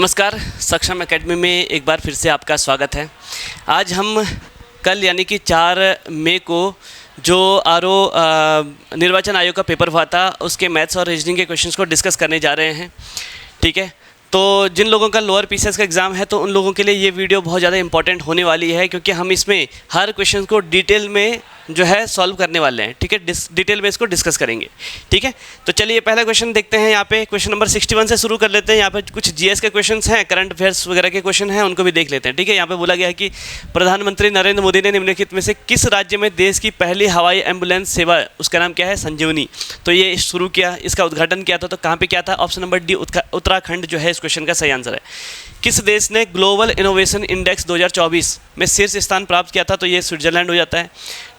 नमस्कार, सक्षम एकेडमी में एक बार फिर से आपका स्वागत है। आज हम कल यानी कि 4 मई को जो निर्वाचन आयोग का पेपर हुआ था उसके मैथ्स और रीजनिंग के क्वेश्चंस को डिस्कस करने जा रहे हैं। ठीक है, तो जिन लोगों का लोअर पीसीएस का एग्ज़ाम है तो उन लोगों के लिए ये वीडियो बहुत ज़्यादा इंपॉर्टेंट होने वाली है, क्योंकि हम इसमें हर क्वेश्चन को डिटेल में जो है सॉल्व करने वाले हैं। ठीक है, डिटेल में इसको डिस्कस करेंगे। ठीक है, तो चलिए पहला क्वेश्चन देखते हैं। यहाँ पे क्वेश्चन नंबर 61 से शुरू कर लेते हैं। यहाँ पे कुछ जीएस के क्वेश्चंस हैं, करंट अफेयर्स वगैरह के क्वेश्चन हैं, उनको भी देख लेते हैं। ठीक है, यहाँ पे बोला गया है कि प्रधानमंत्री नरेंद्र मोदी ने निम्नलिखित में से किस राज्य में देश की पहली हवाई एम्बुलेंस सेवा, उसका नाम क्या है, संजीवनी, तो ये शुरू किया, इसका उद्घाटन किया था। तो कहाँ पर किया था? ऑप्शन नंबर डी, उत्तराखंड जो है इस क्वेश्चन का सही आंसर है। किस देश ने ग्लोबल इनोवेशन इंडेक्स 2024 में शीर्ष स्थान प्राप्त किया था? तो ये स्विट्जरलैंड हो जाता है।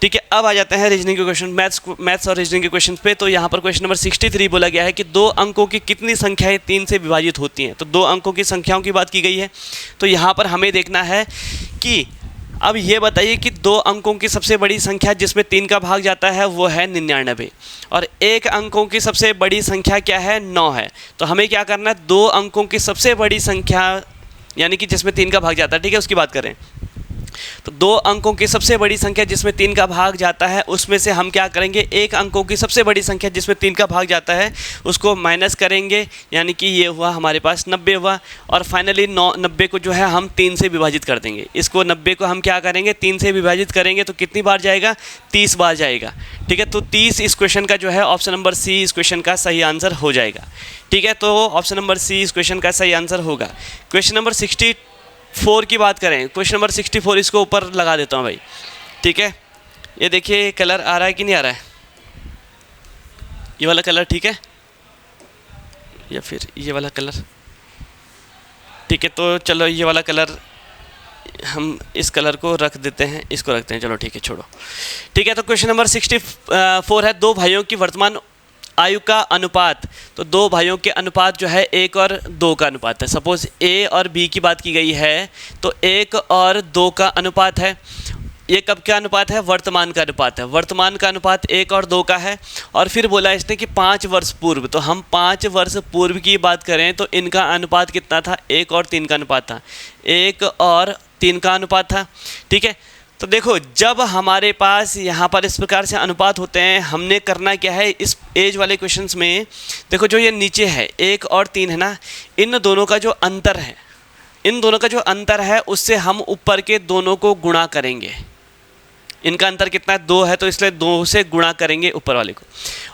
ठीक है, अब आ जाते हैं रीजनिंग के क्वेश्चन, मैथ्स और रीजनिंग के क्वेश्चन पे। तो यहाँ पर क्वेश्चन नंबर 63 बोला गया है कि 2 अंकों की कितनी संख्याएं 3 से विभाजित होती हैं? तो 2 अंकों की संख्याओं की बात की गई है। तो यहाँ पर हमें देखना है कि अब ये बताइए कि 2 अंकों की सबसे बड़ी संख्या जिसमें 3 का भाग जाता है वो है 99, और 1 अंकों की सबसे बड़ी संख्या क्या है? 9 है। तो हमें क्या करना है? 2 अंकों की सबसे बड़ी संख्या यानी कि जिसमें 3 का भाग जाता है, ठीक है, उसकी बात करें तो 2 अंकों की सबसे बड़ी संख्या जिसमें 3 का भाग जाता है उसमें से हम क्या करेंगे? 1 अंकों की सबसे बड़ी संख्या जिसमें 3 का भाग जाता है उसको माइनस करेंगे, यानी कि ये हुआ हमारे पास 90 हुआ। और फाइनली 90 को जो है हम 3 से विभाजित कर देंगे। इसको 90 को हम क्या करेंगे? 3 से विभाजित करेंगे तो कितनी बार जाएगा? 30 बार जाएगा। ठीक है, तो 30 इस क्वेश्चन का जो है ऑप्शन नंबर सी इस क्वेश्चन का सही आंसर हो जाएगा। ठीक है, तो ऑप्शन नंबर सी इस क्वेश्चन का सही आंसर होगा। क्वेश्चन नंबर 64 की बात करें, क्वेश्चन नंबर 64 इसको ऊपर लगा देता हूँ भाई। ठीक है, ये देखिए कलर आ रहा है कि नहीं आ रहा है? ये वाला कलर ठीक है या फिर ये वाला कलर? ठीक है, तो चलो ये वाला कलर हम इस कलर को रख देते हैं, इसको रखते हैं, चलो ठीक है, छोड़ो। ठीक है, तो क्वेश्चन नंबर 64 है 2 भाइयों की वर्तमान आयु का अनुपात। तो 2 भाइयों के अनुपात जो है 1 और 2 का अनुपात है। सपोज ए और बी की बात की गई है तो 1 और 2 का अनुपात है। ये कब का अनुपात है? वर्तमान का अनुपात है। वर्तमान का अनुपात 1 और 2 का है। और फिर बोला इसने कि 5 वर्ष पूर्व, तो हम 5 वर्ष पूर्व की बात करें तो इनका अनुपात कितना था? 1 और 3 का अनुपात था। 1 और 3 का अनुपात था। ठीक है, तो देखो जब हमारे पास यहाँ पर इस प्रकार से अनुपात होते हैं, हमने करना क्या है इस एज वाले क्वेश्चंस में? देखो जो ये नीचे है 1 और 3 है ना, इन दोनों का जो अंतर है, इन दोनों का जो अंतर है उससे हम ऊपर के दोनों को गुणा करेंगे। इनका अंतर कितना है? 2 है, तो इसलिए 2 से गुणा करेंगे ऊपर वाले को।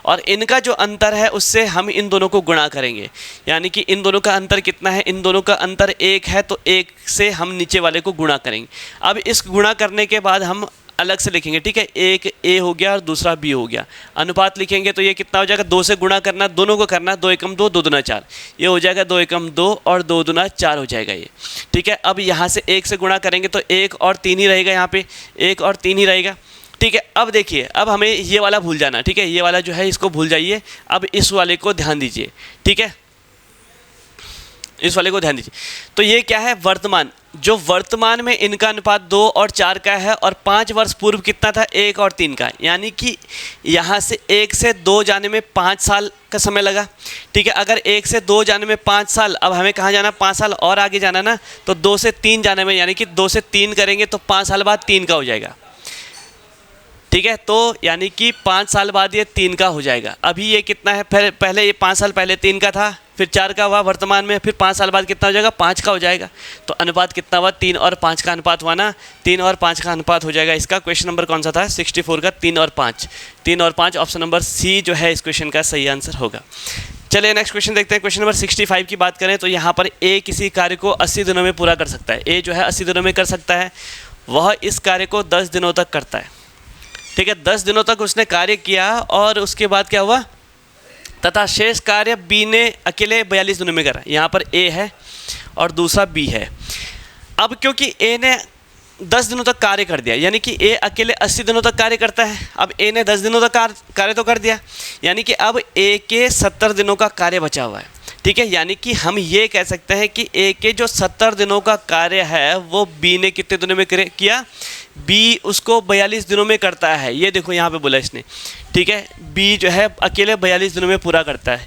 और इनका जो अंतर है उससे हम इन दोनों को गुणा करेंगे, यानी कि इन दोनों का अंतर कितना है? इन दोनों का अंतर 1 है, तो 1 से हम नीचे वाले को गुणा करेंगे। अब इस गुणा करने के बाद हम अलग से लिखेंगे। ठीक है, एक ए हो गया और दूसरा बी हो गया। अनुपात लिखेंगे तो ये कितना हो जाएगा? 2 से गुणा करना, दोनों को करना, 2 एकम 2, 2 दूना 4, ये हो जाएगा 2 एकम 2 और 2 दूना 4 हो जाएगा ये। ठीक है, अब यहाँ से 1 से गुणा करेंगे तो 1 और 3 ही रहेगा, यहाँ पे 1 और 3 ही रहेगा। ठीक है, अब देखिए, अब हमें ये वाला भूल जाना। ठीक है, ये वाला जो है इसको भूल जाइए, अब इस वाले को ध्यान दीजिए। ठीक है, इस वाले को ध्यान दीजिए। तो ये क्या है? वर्तमान, जो वर्तमान में इनका अनुपात 2 और 4 का है, और 5 वर्ष पूर्व कितना था? 1 और 3 का, यानी कि यहाँ से 1 से 2 जाने में 5 साल का समय लगा। ठीक है, अगर 1 से 2 जाने में 5 साल, अब हमें कहाँ जाना? 5 साल और आगे जाना ना, तो 2 से 3 जाने में, यानी कि 2 से 3 करेंगे तो 5 साल बाद 3 का हो जाएगा। ठीक है, तो यानी कि 5 साल बाद ये 3 का हो जाएगा। अभी ये कितना है? पहले ये 5 साल पहले 3 का था, फिर 4 का हुआ वर्तमान में, फिर 5 साल बाद कितना हो जाएगा? 5 का हो जाएगा। तो अनुपात कितना हुआ? 3 और 5 का अनुपात हुआ ना, 3 और 5 का अनुपात हो जाएगा। इसका क्वेश्चन नंबर कौन सा था? 64 का 3 और 5। 3 और 5 ऑप्शन नंबर सी जो है इस क्वेश्चन का सही आंसर होगा। चलिए नेक्स्ट क्वेश्चन देखते हैं। क्वेश्चन नंबर 65 की बात करें तो यहाँ पर ए किसी कार्य को 80 दिनों में पूरा कर सकता है। ए जो है 80 दिनों में कर सकता है, वह इस कार्य को 10 दिनों तक करता है। ठीक है, 10 दिनों तक उसने कार्य किया और उसके बाद क्या हुआ? तथा शेष कार्य बी ने अकेले 42 दिनों में करा। यहाँ पर ए है और दूसरा बी है। अब क्योंकि ए ने 10 दिनों तक कार्य कर दिया, यानी कि ए अकेले 80 दिनों तक कार्य करता है। अब ए ने 10 दिनों तक कार्य तो कर दिया, यानी कि अब ए के 70 दिनों का कार्य बचा हुआ है। ठीक है, यानी कि हम ये कह सकते हैं कि ए के जो 70 दिनों का कार्य है वो बी ने कितने दिनों में किया? बी उसको 42 दिनों में करता है। ये देखो यहाँ पे बोला इसने। ठीक है, बी जो है अकेले 42 दिनों में पूरा करता है।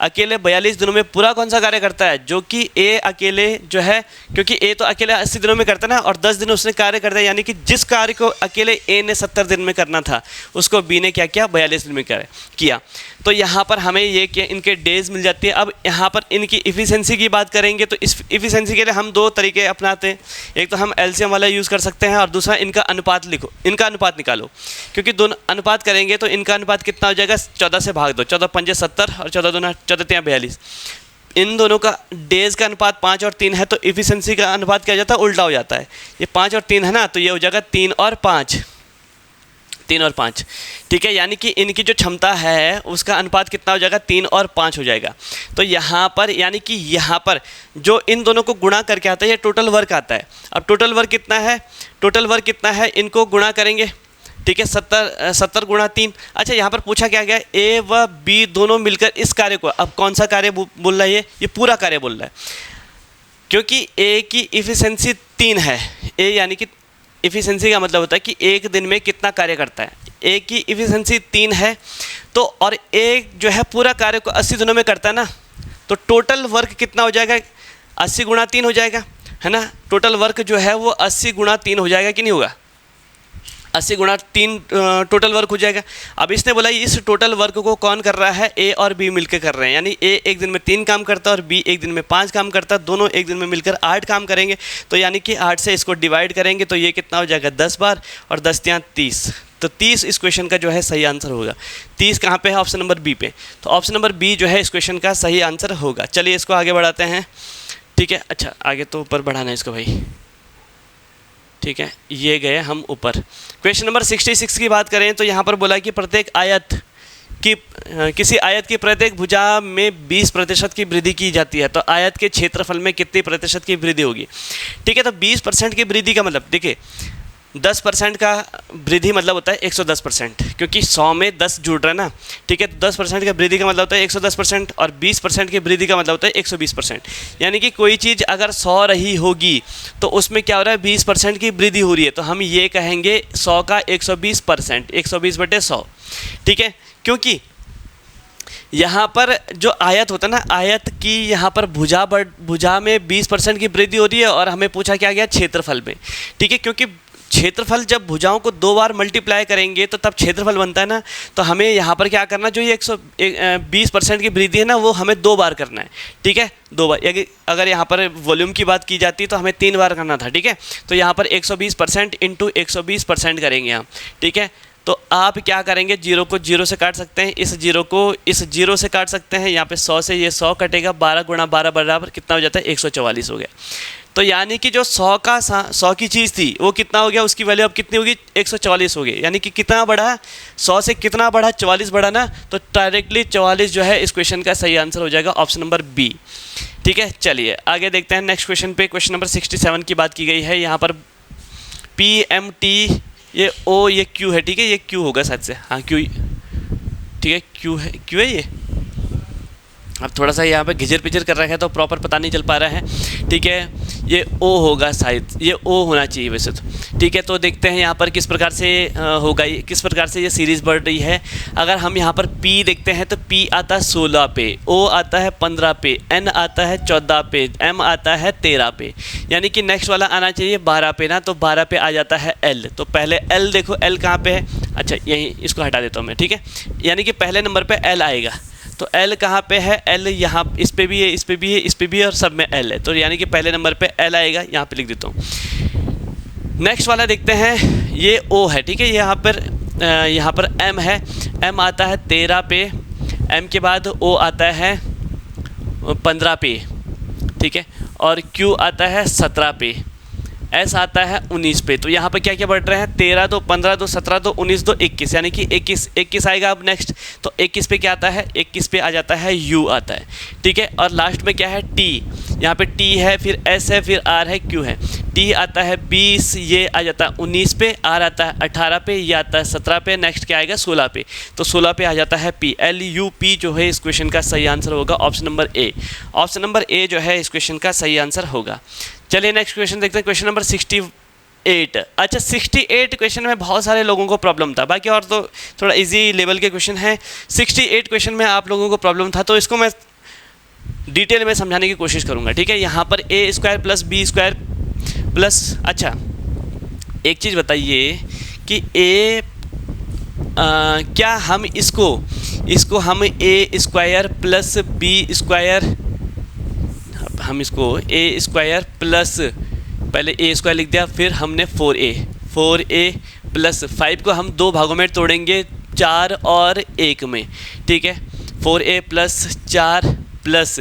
अकेले 42 दिनों में पूरा कौन सा कार्य करता है, जो कि ए अकेले जो है, क्योंकि ए तो अकेले 80 दिनों में करता है ना, और 10 दिन उसने कार्य करता है, यानी कि जिस कार्य को अकेले ए ने 70 दिन में करना था उसको बी ने क्या किया, 42 दिन में किया। तो यहाँ पर हमें ये कि इनके डेज मिल जाती है। अब यहाँ पर इनकी इफ़िशेंसी की बात करेंगे तो इस इफ़िशेंसी के लिए हम दो तरीके अपनाते हैं। एक तो हम एलसीएम वाला यूज़ कर सकते हैं और दूसरा इनका अनुपात लिखो, इनका अनुपात निकालो, क्योंकि दोनों अनुपात करेंगे तो इनका अनुपात कितना हो जाएगा, 14 से भाग दो, 14 पंजे 70 और 14 दूना 14 तिया 42। इन दोनों का डेज का अनुपात 5 और 3 है, तो इफ़िशेंसी का अनुपात क्या हो जाता है, उल्टा हो जाता है। ये 5 और 3 है ना, तो ये हो जाएगा 3 और 5, 3 और 5, ठीक है। यानी कि इनकी जो क्षमता है उसका अनुपात कितना हो जाएगा, 3 और 5 हो जाएगा। तो यहाँ पर यानी कि यहाँ पर जो इन दोनों को गुणा करके आता है ये टोटल वर्क आता है। अब टोटल वर्क कितना है, टोटल वर्क कितना है, इनको गुणा करेंगे, ठीक है, 70 गुणा 3। अच्छा, यहाँ पर पूछा क्या गया, ए व बी दोनों मिलकर इस कार्य को, अब कौन सा कार्य बोल रहा है, ये पूरा कार्य बोल रहा है, क्योंकि ए की इफ़िशेंसी 3 है। ए यानी कि इफ़िशेंसी का मतलब होता है कि एक दिन में कितना कार्य करता है, ए की इफ़िशेंसी 3 है, तो और ए जो है पूरा कार्य को 80 दिनों में करता है ना, तो टोटल वर्क कितना हो जाएगा, 80 गुणा 3 हो जाएगा, है ना। टोटल वर्क जो है वो 80 गुणा 3 हो जाएगा कि नहीं होगा, 80 गुणा 3 टोटल वर्क हो जाएगा। अब इसने बोला इस टोटल वर्क को कौन कर रहा है, ए और बी मिलकर कर रहे हैं, यानी ए एक दिन में 3 काम करता है और बी एक दिन में 5 काम करता है, दोनों एक दिन में मिलकर 8 काम करेंगे। तो यानी कि 8 से इसको डिवाइड करेंगे तो ये कितना हो जाएगा, 10 बार, और 10 तियाँ 30, तो 30 इस क्वेश्चन का जो है सही आंसर होगा। 30 कहाँ पे है, ऑप्शन नंबर बी पे, तो ऑप्शन नंबर बी जो है इस क्वेश्चन का सही आंसर होगा। चलिए इसको आगे बढ़ाते हैं, ठीक है। अच्छा, आगे तो ऊपर बढ़ाना है इसको भाई, ठीक है, ये गए हम ऊपर। क्वेश्चन नंबर 66 की बात करें तो यहाँ पर बोला कि प्रत्येक आयत की किसी आयत की प्रत्येक भुजा में 20% की वृद्धि की जाती है, तो आयत के क्षेत्रफल में कितनी प्रतिशत की वृद्धि होगी, ठीक है। तो 20% की वृद्धि का मतलब देखिए, 10% का वृद्धि मतलब होता है 110%, क्योंकि 100 में 10 जुड़ रहा है ना, ठीक है। तो 10% का वृद्धि का मतलब होता है 110%, और 20% की वृद्धि का मतलब होता है 120%। यानी कि कोई चीज़ अगर 100 रही होगी तो उसमें क्या हो रहा है, 20% की वृद्धि हो रही है, तो हम ये कहेंगे 100 का 120%, 120/100, ठीक है। क्योंकि यहाँ पर जो आयत होता है ना, आयत की यहाँ पर भुजा में 20% की वृद्धि हो रही है, और हमें पूछा क्या गया, क्षेत्रफल में, ठीक है। क्योंकि क्षेत्रफल जब भुजाओं को 2 बार मल्टीप्लाई करेंगे तो तब क्षेत्रफल बनता है ना, तो हमें यहाँ पर क्या करना, जो ये 120% की वृद्धि है ना वो हमें 2 बार करना है, ठीक है, 2 बार। अगर यहाँ पर वॉल्यूम की बात की जाती तो हमें 3 बार करना था, ठीक है। तो यहाँ पर 120% इंटू 120% करेंगे हम, ठीक है। तो आप क्या करेंगे, 0 को 0 से काट सकते हैं, इस 0 को इस 0 से काट सकते हैं, यहाँ पे 100 से ये 100 कटेगा, 12 गुणा 12 बराबर कितना हो जाता है, 144 हो गया। तो यानी कि जो 100 की चीज़ थी वो कितना हो गया, उसकी वैल्यू अब कितनी होगी, 144 हो गई। यानी कि कितना बढ़ा, 100 से कितना बढ़ा, 44 बढ़ा ना, तो डायरेक्टली 44 जो है इस क्वेश्चन का सही आंसर हो जाएगा, ऑप्शन नंबर बी, ठीक है। चलिए आगे देखते हैं नेक्स्ट क्वेश्चन पे। क्वेश्चन नंबर 67 की बात की गई है, यहाँ पर PMT, ये O ये Q है, ठीक है, ये Q होगा शायद से, हाँ Q, ठीक है, Q है ये। अब थोड़ा सा यहाँ पे घिजर पिजर कर रखा है तो प्रॉपर पता नहीं चल पा रहा है, ठीक है। ये O होगा शायद, ये O होना चाहिए वैसे तो, ठीक है। तो देखते हैं यहाँ पर किस प्रकार से होगा, ये किस प्रकार से ये सीरीज़ बढ़ रही है। अगर हम यहाँ पर P देखते हैं तो P आता है 16 पे, O आता है 15 पे, N आता है 14 पे, M आता है 13 पे, यानी कि नेक्स्ट वाला आना चाहिए 12 पे ना, तो 12 पे आ जाता है L। तो पहले L देखो, L कहाँ पे है, अच्छा यहीं, इसको हटा देता हूँ मैं, ठीक है। यानी कि पहले नंबर पे L आएगा, तो L कहाँ पे है, L यहाँ इस पे भी है, इस पे भी है, इस पे भी है, और सब में L है, तो यानी कि पहले नंबर पे L आएगा, यहाँ पे लिख देता हूँ। नेक्स्ट वाला देखते हैं, ये O है, ठीक है। यहाँ पर M है, M आता है 13 पे, M के बाद O आता है 15 पे, ठीक है, और Q आता है 17 पे, S आता है 19 पे। तो यहाँ पर क्या क्या बढ़ रहे हैं, 13 2 15 2 17 2 19 2 21, यानी कि 21 आएगा अब नेक्स्ट। तो 21 पे क्या आता है, 21 पे आ जाता है U आता है, ठीक है। और लास्ट में क्या है, T, यहाँ पे T है, फिर S है, फिर R है, Q है। T आता है 20, ये आ जाता है 19 पे, R आता है 18 पे, ये आता है 17 पे, नेक्स्ट क्या आएगा 16 पे, तो 16 पे आ जाता है P। LUP जो है इस क्वेश्चन का सही आंसर होगा, option number A. Option number A जो है इस क्वेश्चन का सही आंसर होगा। चलिए नेक्स्ट क्वेश्चन देखते हैं, क्वेश्चन नंबर 68। अच्छा 68 क्वेश्चन में बहुत सारे लोगों को प्रॉब्लम था, बाकी और तो थोड़ा इजी लेवल के क्वेश्चन है। 68 क्वेश्चन में आप लोगों को प्रॉब्लम था, तो इसको मैं डिटेल में समझाने की कोशिश करूँगा, ठीक है। यहाँ पर a square plus b square plus, अच्छा एक चीज़ बताइए कि क्या हम इसको हम a square plus b square, हम इसको ए स्क्वायर प्लस, पहले ए स्क्वायर लिख दिया, फिर हमने 4a प्लस 5 को हम दो भागों में तोड़ेंगे, 4 और 1 में, ठीक है। 4a प्लस 4 प्लस,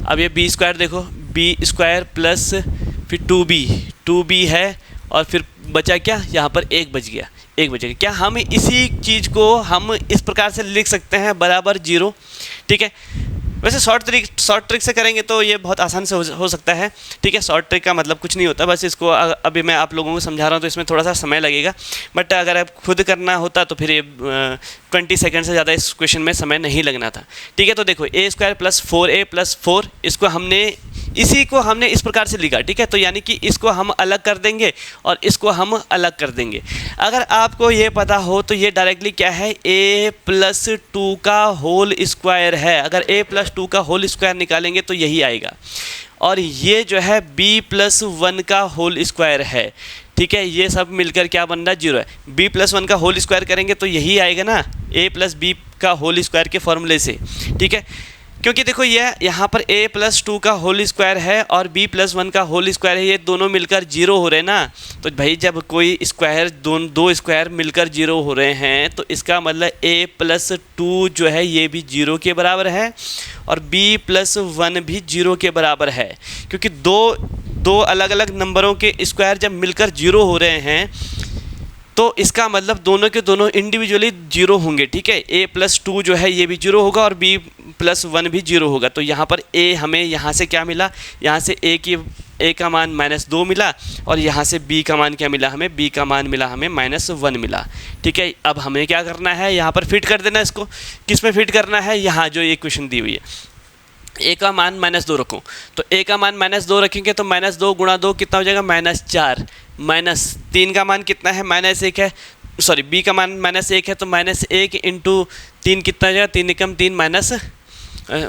अब ये बी स्क्वायर देखो, बी स्क्वायर प्लस फिर 2b है, और फिर बचा क्या, यहाँ पर 1 बच गया। क्या हम इसी चीज़ को हम इस प्रकार से लिख सकते हैं, बराबर 0, ठीक है। वैसे शॉर्ट ट्रिक से करेंगे तो ये बहुत आसान से हो सकता है, ठीक है। शॉर्ट ट्रिक का मतलब कुछ नहीं होता, बस इसको अभी मैं आप लोगों को समझा रहा हूँ तो इसमें थोड़ा सा समय लगेगा, बट अगर आप खुद करना होता तो फिर ये 20 सेकंड से ज़्यादा इस क्वेश्चन में समय नहीं लगना था, ठीक है। तो देखो ए स्क्वायर प्लस 4a प्लस 4, इसी को हमने इस प्रकार से लिखा, ठीक है। तो यानी कि इसको हम अलग कर देंगे और इसको हम अलग कर देंगे। अगर आपको ये पता हो तो ये डायरेक्टली क्या है, a प्लस 2 का होल स्क्वायर है। अगर a प्लस 2 का होल स्क्वायर निकालेंगे तो यही आएगा, और ये जो है b प्लस 1 का होल स्क्वायर है, ठीक है। ये सब मिलकर क्या बन रहा है, 0 है। b प्लस 1 का होल स्क्वायर करेंगे तो यही आएगा ना, a प्लस b का होल स्क्वायर के फॉर्मूले से, ठीक है। क्योंकि देखो ये यहाँ पर a प्लस 2 का होल स्क्वायर है और b प्लस 1 का होल स्क्वायर है, ये दोनों मिलकर 0 हो रहे हैं ना। तो भाई जब कोई स्क्वायर दो स्क्वायर मिलकर 0 हो रहे हैं तो इसका मतलब a प्लस 2 जो है ये भी 0 के बराबर है और b प्लस 1 भी 0 के बराबर है। क्योंकि दो अलग अलग नंबरों के स्क्वायर जब मिलकर 0 हो रहे हैं तो इसका मतलब दोनों के दोनों इंडिविजुअली 0 होंगे, ठीक है। a प्लस 2 जो है ये भी 0 होगा और b प्लस 1 भी 0 होगा। तो यहाँ पर a हमें यहाँ से क्या मिला, यहाँ से a का मान -2 मिला, और यहाँ से b का मान क्या मिला हमें, b का मान मिला हमें -1 मिला, ठीक है। अब हमें क्या करना है, यहाँ पर फिट कर देना। इसको किस में फिट करना है, यहाँ जो ये क्वेश्चन दी हुई है, a का मान -2 रखो, तो a का मान -2 रखेंगे तो -2 गुणा 2 कितना हो जाएगा, -4, -3 का मान कितना है, -1 है, सॉरी b का मान -1 है, तो -1 इंटू 3 कितना हो जाएगा, 3 एकम 3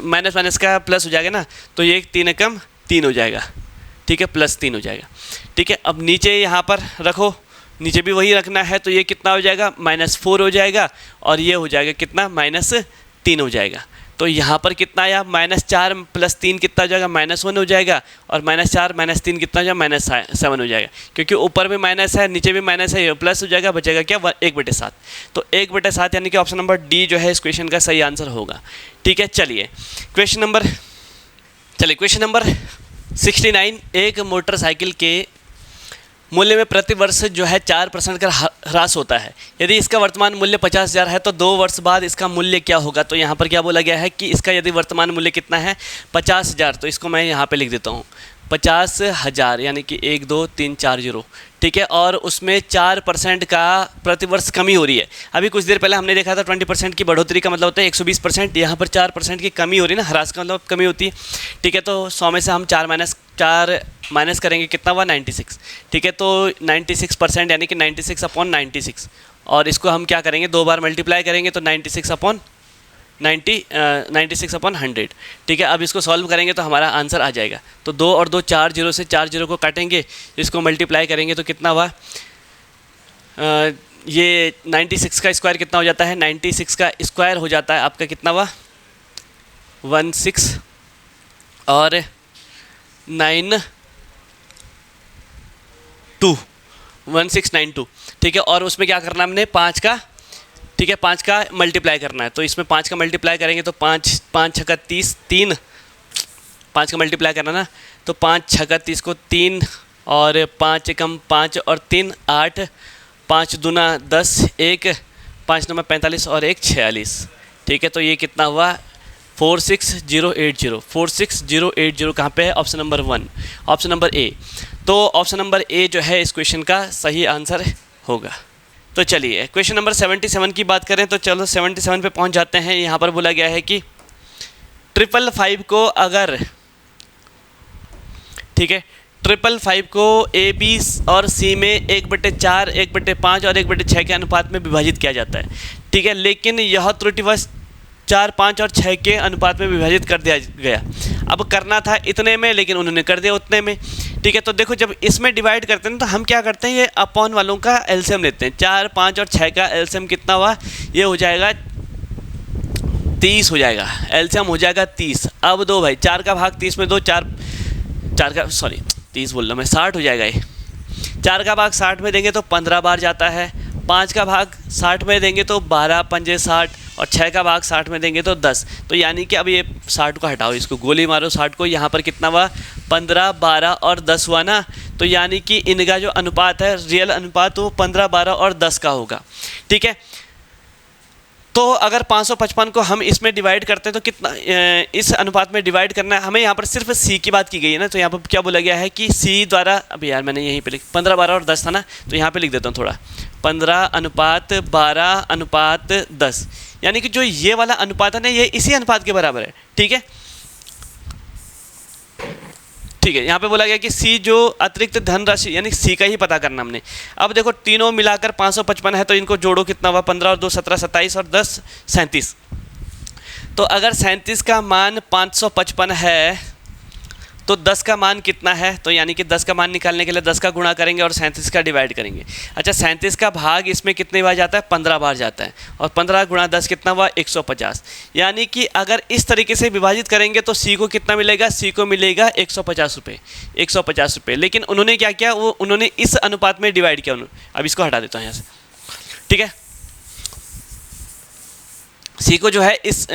माइनस का प्लस हो जाएगा ना, तो ये 3 एकम 3 हो जाएगा, ठीक है, +3 हो जाएगा, ठीक है। अब नीचे यहाँ पर रखो, नीचे भी वही रखना है, तो ये कितना हो जाएगा, -4 हो जाएगा, और ये हो जाएगा कितना, -3 हो जाएगा। तो यहाँ पर कितना आया, -4 + 3 कितना हो जाएगा, -1 हो जाएगा, और -4 - 3 कितना हो जाएगा, -7 हो जाएगा। क्योंकि ऊपर भी माइनस है, नीचे भी माइनस है, ये प्लस हो जाएगा, बचेगा क्या, 1/7। तो 1/7 यानी कि ऑप्शन नंबर डी जो है इस क्वेश्चन का सही आंसर होगा, ठीक है। चलिए क्वेश्चन नंबर 69, एक मोटरसाइकिल के मूल्य में प्रति वर्ष जो है 4% का ह्रास होता है। यदि इसका वर्तमान मूल्य 50,000 है तो 2 वर्ष बाद इसका मूल्य क्या होगा। तो यहाँ पर क्या बोला गया है कि इसका यदि वर्तमान मूल्य कितना है, 50,000, तो इसको मैं यहाँ पे लिख देता हूँ 50,000, यानी कि 1 2 3 4 0, ठीक है। और उसमें 4% का प्रतिवर्ष कमी हो रही है। अभी कुछ देर पहले हमने देखा था 20% की बढ़ोतरी का मतलब होता है 120%, यहाँ पर 4% की कमी हो रही है ना, ह्रास का मतलब कमी होती है, ठीक है। तो 100 में से हम 4 माइनस करेंगे, कितना हुआ, 96, ठीक है। तो 96% यानी कि 96/96, और इसको हम क्या करेंगे, 2 बार मल्टीप्लाई करेंगे तो 96/100, ठीक है। अब इसको सॉल्व करेंगे तो हमारा आंसर आ जाएगा। तो 2 और 2 4 0 से 4 0 को काटेंगे, इसको मल्टीप्लाई करेंगे तो कितना हुआ, ये 96 का स्क्वायर कितना हो जाता है, 96 का स्क्वायर हो जाता है आपका कितना हुआ, 16 और 1692, ठीक है। और उसमें क्या करना हमने, 5 का, ठीक है, 5 का मल्टीप्लाई करना है। तो इसमें 5 का मल्टीप्लाई करेंगे तो 5 6 30, 3, 5 का मल्टीप्लाई करना ना, तो 5 6 30 को 3, और 5 एकम 5 और 3 8, 5 दूना 10, 1 5 9 45 और 1 46, ठीक है। तो ये कितना हुआ, 46080, 46080 कहाँ पे है, option number 1, option number A. तो ऑप्शन नंबर ए जो है इस क्वेश्चन का सही आंसर होगा। तो चलिए क्वेश्चन नंबर 77 की बात करें तो चलो 77 पे पहुंच जाते हैं। यहाँ पर बोला गया है कि 555 को अगर, ठीक है, 555 को ए बी और सी में 1/4, 1/5 और 1/6 के अनुपात में विभाजित किया जाता है, ठीक है। लेकिन यह त्रुटिवश 4, 5 और 6 के अनुपात में विभाजित कर दिया गया। अब करना था इतने में, लेकिन उन्होंने कर दिया उतने में। ठीक है, तो देखो जब इसमें डिवाइड करते हैं तो हम क्या करते हैं, ये अपॉन वालों का एलसीएम लेते हैं। 4, 5 और 6 का एलसीएम कितना हुआ, ये हो जाएगा 30 हो जाएगा, एलसीएम हो जाएगा 30। अब दो भाई, 4 का भाग 30 में दो, 30 बोल रहा मैं, 60 हो जाएगा ये। 4 का भाग 60 में देंगे तो 15 बार जाता है, 5 का भाग 60 में देंगे तो 12 पंजे 60, और 6 का भाग 60 में देंगे तो 10। तो यानी कि अब ये 60 को हटाओ, इसको गोली मारो 60 को, यहाँ पर कितना हुआ 15, 12 और 10 हुआ ना। तो यानी कि इनका जो अनुपात है, रियल अनुपात, वो 15, 12 और 10 का होगा। ठीक है, तो अगर 555 को हम इसमें डिवाइड करते हैं तो कितना, इस अनुपात में डिवाइड करना है हमें। यहाँ पर सिर्फ सी की बात की गई है ना, तो यहाँ पर क्या बोला गया है कि सी द्वारा, अभी यार मैंने यहीं पे 15, 12 और 10 था ना, तो यहाँ पे लिख देता हूँ थोड़ा, 15 अनुपात 12 अनुपात 10, यानी कि जो ये वाला अनुपात है ना, ये इसी अनुपात के बराबर है। ठीक है, ठीक है, यहाँ पे बोला गया कि सी जो अतिरिक्त धनराशि, यानी सी का ही पता करना हमने। अब देखो तीनों मिलाकर 555 है, तो इनको जोड़ो, कितना हुआ 15 और 2 17, 27 और 10 37। तो अगर 37 का मान 555 है तो 10 का मान कितना है, तो यानी कि 10 का मान निकालने के लिए 10 का गुणा करेंगे और 37 का डिवाइड करेंगे। अच्छा, 37 का भाग इसमें कितने बार जाता है, 15 बार जाता है, और 15 गुणा 10 कितना हुआ 150। यानी कि अगर इस तरीके से विभाजित करेंगे तो सी को कितना मिलेगा, सी को मिलेगा 150 रुपये, 150 रुपये। लेकिन उन्होंने क्या किया, वो उन्होंने इस अनुपात में डिवाइड किया। अब इसको हटा देता हूँ यहाँ से। ठीक है, सी को जो है इस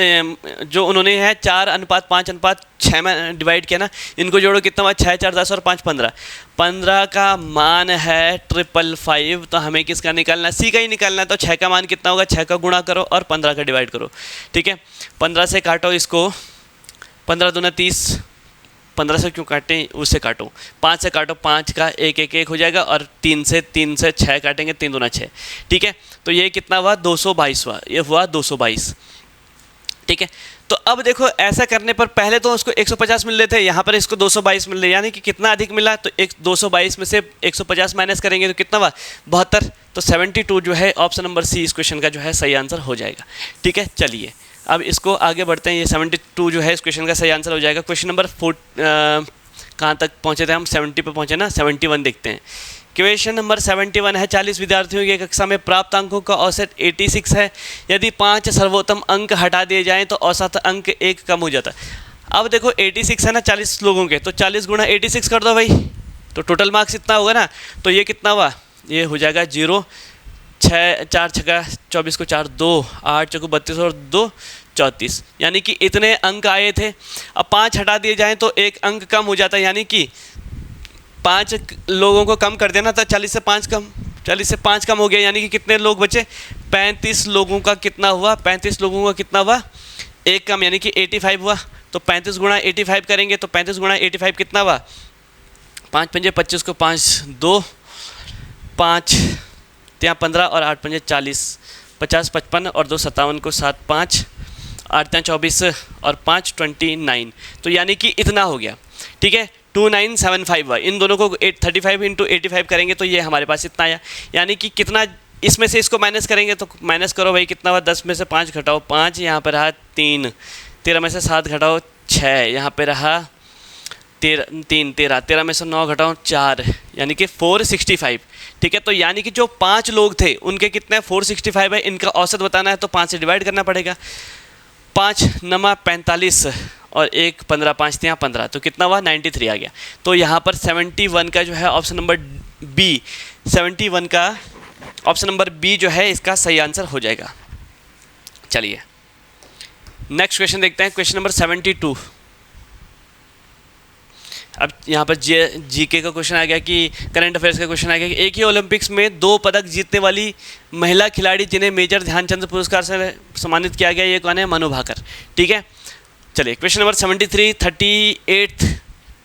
जो उन्होंने है 4 अनुपात 5 अनुपात 6 में डिवाइड किया ना, इनको जोड़ो कितना हुआ 6, 4, 10 और 5 15। 15 का मान है 555, तो हमें किसका निकालना है, सी का ही निकालना है। तो 6 का मान कितना होगा, 6 का गुणा करो और 15 का डिवाइड करो। ठीक है, 15 से काटो इसको, 15 दूना 30, 15 से क्यों काटें, उससे काटो, 5 से काटो, 5 का 1 1 1 हो जाएगा, और 3 से 6 काटेंगे, 3 दूना 6। ठीक है, तो ये कितना हुआ 222 हुआ, ये हुआ 222। ठीक है, तो अब देखो ऐसा करने पर पहले तो उसको 150 मिल रहे थे, यहाँ पर इसको 222 मिल रहे, यानी कि कितना अधिक मिला, तो 222 में से 150 माइनस करेंगे तो कितना हुआ 72। तो 72 जो है ऑप्शन नंबर सी इस क्वेश्चन का जो है सही आंसर हो जाएगा। ठीक है, चलिए अब इसको आगे बढ़ते हैं। ये 72 जो है इस क्वेश्चन का सही आंसर हो जाएगा। क्वेश्चन नंबर 4 कहाँ तक पहुँचे थे हम, 70 पे पहुँचे ना, 71 देखते हैं। क्वेश्चन नंबर 71 है, 40 विद्यार्थियों की कक्षा में प्राप्त अंकों का औसत 86 है। यदि 5 सर्वोत्तम अंक हटा दिए जाएँ तो औसत अंक 1 कम हो जाता है। अब देखो 86 है ना 40 लोगों के, तो 40 गुणा 86 कर दो भाई, तो टोटल मार्क्स इतना होगा ना। तो ये कितना हुआ, ये हो जाएगा 0, 6 4 छक्का 24 को 4 2, 8 चौको 32 और 2 34, यानी कि इतने अंक आए थे। अब 5 हटा दिए जाएँ तो 1 अंक कम हो जाता है, यानी कि 5 लोगों को कम कर देना था, 40 से 5 कम, 40 से 5 कम हो गया, यानी कि कितने लोग बचे, 35 लोगों का कितना हुआ, 35 लोगों का कितना हुआ 1 कम, यानी कि 85 हुआ। तो 35 गुणा 85 करेंगे तो 35 गुणा 85 कितना हुआ, 5 पंजे 25 को 5 2, 5 ત્યાં 15 और 8 पंजे 40, 50 55 और 2 57 को 7 5, 8 ત્યાં 24 और 5 29, तो यानी कि इतना हो गया। ठीक है, 2975 हुआ। इन दोनों को 35 इंटू 85 करेंगे तो ये हमारे पास इतना आया, यानी कि कितना, इसमें से इसको माइनस करेंगे तो माइनस करो भाई, कितना हुआ 10 में से 5 घटाओ 5, यहाँ पर रहा 3, 13 में से 7 घटाओ 6, यहाँ पे रहा 13 में से 9 घटाओ 4, यानी कि 465। ठीक है, तो यानी कि जो 5 लोग थे उनके कितने 465 है, इनका औसत बताना है तो 5 से डिवाइड करना पड़ेगा। 5 नमा 45 और 1 15, 5 यहाँ 15, तो कितना हुआ 93 आ गया। तो यहाँ पर 71 का जो है ऑप्शन नंबर बी, 71 का ऑप्शन नंबर बी जो है इसका सही आंसर हो जाएगा। चलिए नेक्स्ट क्वेश्चन देखते हैं, क्वेश्चन नंबर 72। अब यहाँ पर जीके का क्वेश्चन आ गया कि करंट अफेयर्स का क्वेश्चन आ गया कि एक ही ओलंपिक्स में 2 पदक जीतने वाली महिला खिलाड़ी जिन्हें मेजर ध्यानचंद पुरस्कार से सम्मानित किया गया, ये कौन है, मनु भाकर। ठीक है, चलिए क्वेश्चन नंबर 73, 38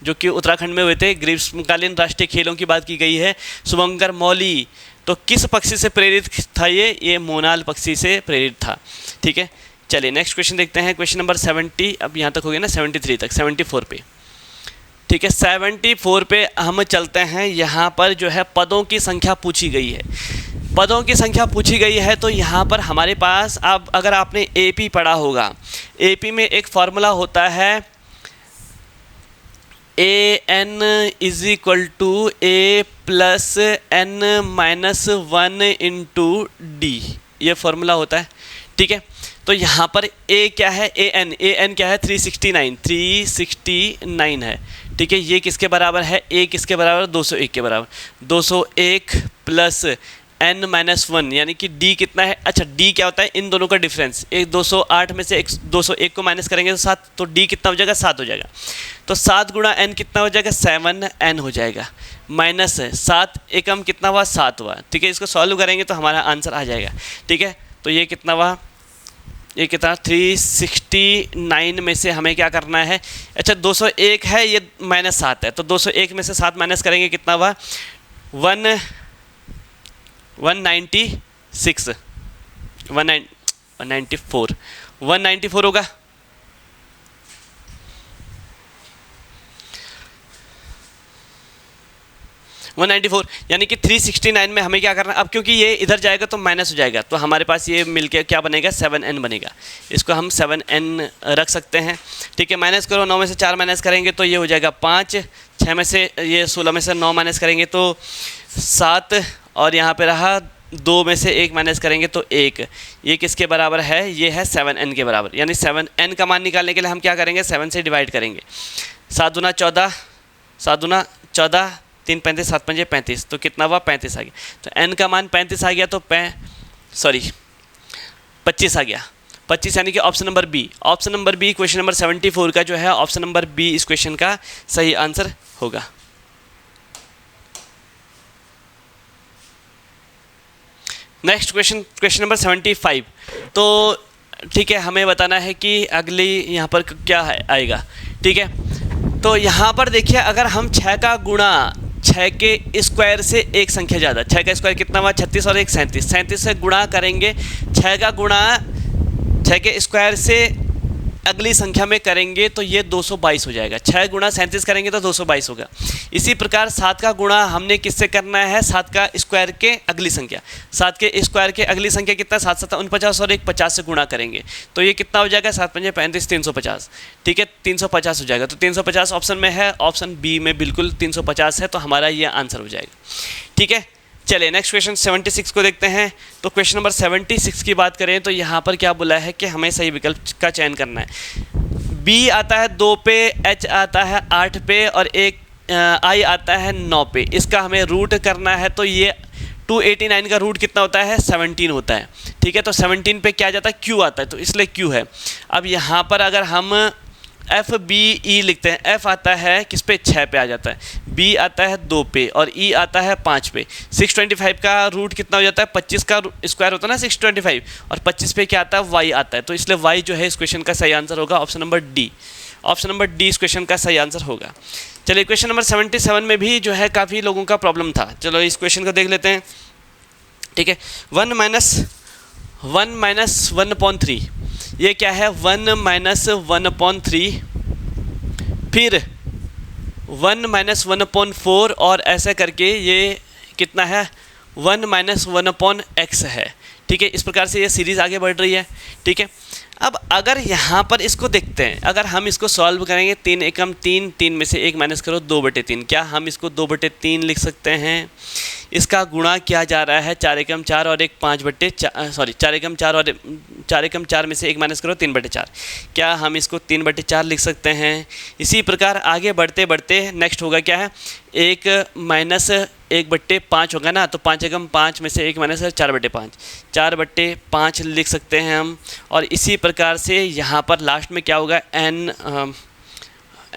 जो कि उत्तराखंड में हुए थे, ग्रीष्मकालीन राष्ट्रीय खेलों की बात की गई है। शुभंकर मौली तो किस पक्षी से प्रेरित था, ये मोनाल पक्षी से प्रेरित था। ठीक है, चलिए नेक्स्ट क्वेश्चन देखते हैं, क्वेश्चन नंबर 70, अब यहाँ तक हो गया ना 73 तक, 74 पे। ठीक है, 74 पे हम चलते हैं। यहाँ पर जो है पदों की संख्या पूछी गई है। पदों की संख्या पूछी गई है तो यहाँ पर हमारे पास, अब अगर आपने एपी पढ़ा होगा, एपी में एक फॉर्मूला होता है a n is equal to a plus n minus one into d, ये फॉर्मूला होता है, ठीक है। तो यहाँ पर ए क्या है, ए एन क्या है 369 है, ठीक है। ये किसके बराबर है, ए किसके बराबर, 201 के बराबर, 201 प्लस n माइनस वन, यानी कि d कितना है, अच्छा d क्या होता है, इन दोनों का डिफरेंस, एक 208 में से एक 201 को माइनस करेंगे तो 7, तो d कितना हो जाएगा, 7 हो जाएगा। तो 7 गुणा n कितना हो जाएगा, 7n हो जाएगा, माइनस है 7 एकम कितना हुआ, 7 हुआ, ठीक है। इसको सॉल्व करेंगे तो हमारा आंसर आ जाएगा, ठीक है। तो ये कितना हुआ, ये कितना 369 में से हमें क्या करना है, अच्छा 201 है, ये माइनस 7 है, तो 201 में से 7 माइनस करेंगे कितना हुआ, 194 होगा, 194, यानी कि 369 में हमें क्या करना है, अब क्योंकि ये इधर जाएगा तो माइनस हो जाएगा, तो हमारे पास ये मिलके क्या बनेगा, 7n बनेगा, इसको हम 7n रख सकते हैं, ठीक है। माइनस करो, 9 में से 4 माइनस करेंगे तो ये हो जाएगा 5, 6 में से ये 16 में से 9 माइनस करेंगे तो 7, और यहाँ पे रहा 2 में से 1 माइनस करेंगे तो 1, ये किसके बराबर है, ये है 7n के बराबर, यानी 7n का मान निकालने के लिए हम क्या करेंगे, 7 से डिवाइड करेंगे, 7 दूना 14, 3 35, 7 पंजे 35, तो कितना हुआ, 35 आ गया। तो n का मान 35 आ गया, तो 25 आ गया, 25, यानी कि option number b, option number b question number 74 का जो है ऑप्शन नंबर बी इस क्वेश्चन का सही आंसर होगा। नेक्स्ट क्वेश्चन, क्वेश्चन नंबर 75, तो ठीक है, हमें बताना है कि अगली यहाँ पर क्या है आएगा, ठीक है। तो यहाँ पर देखिए, अगर हम 6 का गुणा 6 के स्क्वायर से एक संख्या ज़्यादा, 6 का स्क्वायर कितना हुआ, 36 और 1 37, 37 से गुणा करेंगे, 6 का गुणा 6 के स्क्वायर से अगली संख्या में करेंगे तो ये 222 हो जाएगा, 6 गुणा 37 करेंगे तो 222 होगा। इसी प्रकार 7 का गुणा हमने किससे करना है, 7 का स्क्वायर के अगली संख्या, 7 के स्क्वायर के अगली संख्या कितना, 7 7 49 और 1 50 से गुणा करेंगे तो ये कितना हो जाएगा, 7 पंजे 35, 350, ठीक है, 350 हो जाएगा। तो 350 ऑप्शन में है, ऑप्शन बी में बिल्कुल 350 है, तो हमारा ये आंसर हो जाएगा, ठीक है। चलिए नेक्स्ट क्वेश्चन 76 को देखते हैं। तो क्वेश्चन नंबर 76 की बात करें तो यहाँ पर क्या बोला है कि हमें सही विकल्प का चयन करना है। बी आता है 2 पे, एच आता है 8 पे और एक आई आता है 9 पे, इसका हमें रूट करना है। तो ये 289 का रूट कितना होता है, 17 होता है, ठीक है। तो 17 पे क्या जाता है, क्यू आता है, तो इसलिए क्यू है। अब यहाँ पर अगर हम एफ बी ई लिखते हैं, एफ आता है किस पे, 6 पे आ जाता है, बी आता है 2 पे और ई आता है 5 पे। 625 का रूट कितना हो जाता है, 25 का स्क्वायर होता है ना 625, और 25 पे क्या आता है, वाई आता है, तो इसलिए वाई जो है इस क्वेश्चन का सही आंसर होगा, option number D, option number D इस क्वेश्चन का सही आंसर होगा। चलिए क्वेश्चन नंबर 77 में भी जो है काफ़ी लोगों का प्रॉब्लम था, चलो इस क्वेश्चन को देख लेते हैं, ठीक है। 1 माइनस 1/3, ये क्या है, 1 माइनस 1/3, फिर 1 माइनस 1/4 और ऐसा करके ये कितना है, 1 माइनस 1/x है, ठीक है। इस प्रकार से ये सीरीज़ आगे बढ़ रही है, ठीक है। अब अगर यहाँ पर इसको देखते हैं, अगर हम इसको सॉल्व करेंगे, 3 एकम 3, 3 में से 1 माइनस करो 2/3, क्या हम इसको 2/3 लिख सकते हैं। इसका गुणा किया जा रहा है 4 एकम 4 और 1 5/4, सॉरी 4 एकम 4 और 4 एकम 4 में से 1 माइनस करो 3/4, क्या हम इसको 3/4 लिख सकते हैं। इसी प्रकार आगे बढ़ते बढ़ते नेक्स्ट होगा क्या है, 1 माइनस 1/5 होगा ना, तो 5 एकम 5 में से 1 माइनस 4/5, 4/5 लिख सकते हैं हम। और इसी प्रकार से यहाँ पर लास्ट में क्या होगा,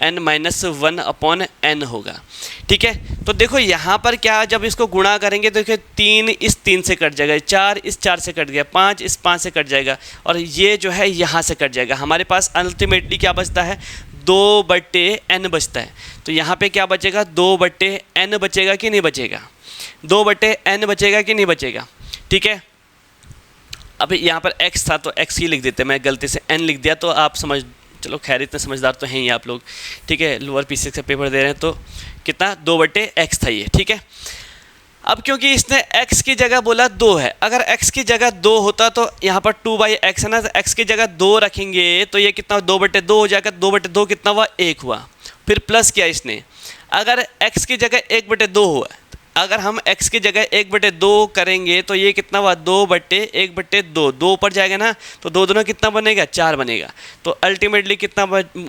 n माइनस 1/n होगा, ठीक है। तो देखो यहाँ पर क्या, जब इसको गुणा करेंगे तो देखिए 3 इस 3 से कट जाएगा, 4 इस 4 से कट गया, 5 इस 5 से कट जाएगा और ये जो है यहाँ से कट जाएगा। हमारे पास अल्टीमेटली क्या बचता है, 2/n बचता है। तो यहाँ पे क्या बचेगा, 2/n बचेगा कि नहीं बचेगा, 2/n बचेगा कि नहीं बचेगा, ठीक है। अब यहाँ पर x था तो x ही लिख देते, मैं गलती से n लिख दिया, तो आप समझ, चलो खैर इतने समझदार तो हैं ही आप लोग, ठीक है, लोअर P6 का पेपर दे रहे हैं, तो कितना 2/x था ये, ठीक है। अब क्योंकि इसने x की जगह बोला 2 है, अगर x की जगह 2 होता तो यहाँ पर 2/x है ना, तो x की जगह 2 रखेंगे तो ये कितना 2/2 हो जाएगा, 2/2 कितना हुआ 1 हुआ, फिर प्लस किया इसने। अगर x की जगह 1/2 हुआ, अगर हम x की जगह 1/2 करेंगे तो ये कितना हुआ 2/1/2, 2 ऊपर जाएगा ना तो 2 दूना कितना बनेगा 4 बनेगा, तो अल्टीमेटली कितना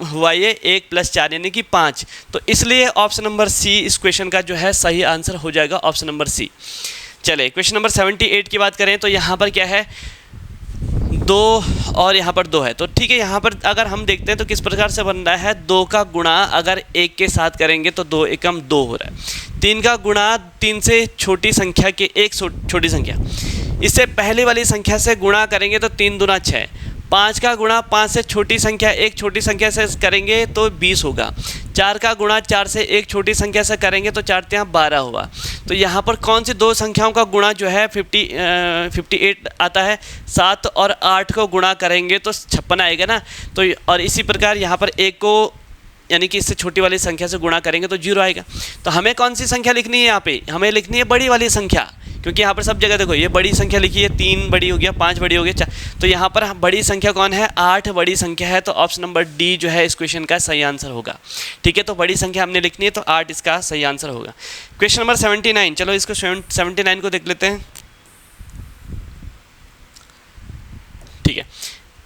हुआ ये 1 + 4 यानी कि 5। तो इसलिए ऑप्शन नंबर सी इस क्वेश्चन का जो है सही आंसर हो जाएगा, ऑप्शन नंबर सी। चलिए क्वेश्चन नंबर 78 की बात करें तो यहाँ पर क्या है 2 और यहाँ पर 2 है, तो ठीक है यहाँ पर अगर हम देखते हैं तो किस प्रकार से बन रहा है, 2 का गुणा अगर 1 के साथ करेंगे तो 2 एकम 2 हो रहा है, 3 का गुणा 3 से छोटी संख्या के एक छोटी संख्या, इससे पहले वाली संख्या से गुणा करेंगे तो 3 दूना 6, 5 का गुणा 5 से छोटी संख्या एक छोटी संख्या से करेंगे तो 20 होगा, 4 का गुणा 4 से एक छोटी संख्या से करेंगे तो 4 × 12 हुआ। तो यहाँ पर कौन सी दो संख्याओं का गुणा जो है 58 आता है, 7 और 8 को गुणा करेंगे तो 56 आएगा ना, तो और इसी प्रकार यहाँ पर 1 को यानी कि इससे छोटी वाली संख्या से गुणा करेंगे तो 0 आएगा। तो हमें कौन सी संख्या लिखनी है यहाँ पे, हमें लिखनी है बड़ी वाली संख्या, क्योंकि यहाँ पर सब जगह देखो ये बड़ी संख्या लिखी है, 3 बड़ी हो गया, 5 बड़ी हो गया, 4, तो यहाँ पर बड़ी संख्या कौन है 8 बड़ी संख्या है, तो ऑप्शन नंबर डी जो है इस क्वेश्चन का सही आंसर होगा। ठीक है, तो बड़ी संख्या हमने लिखनी है तो 8 इसका सही आंसर होगा। क्वेश्चन नंबर 79, चलो इसको 79 को देख लेते हैं। ठीक है,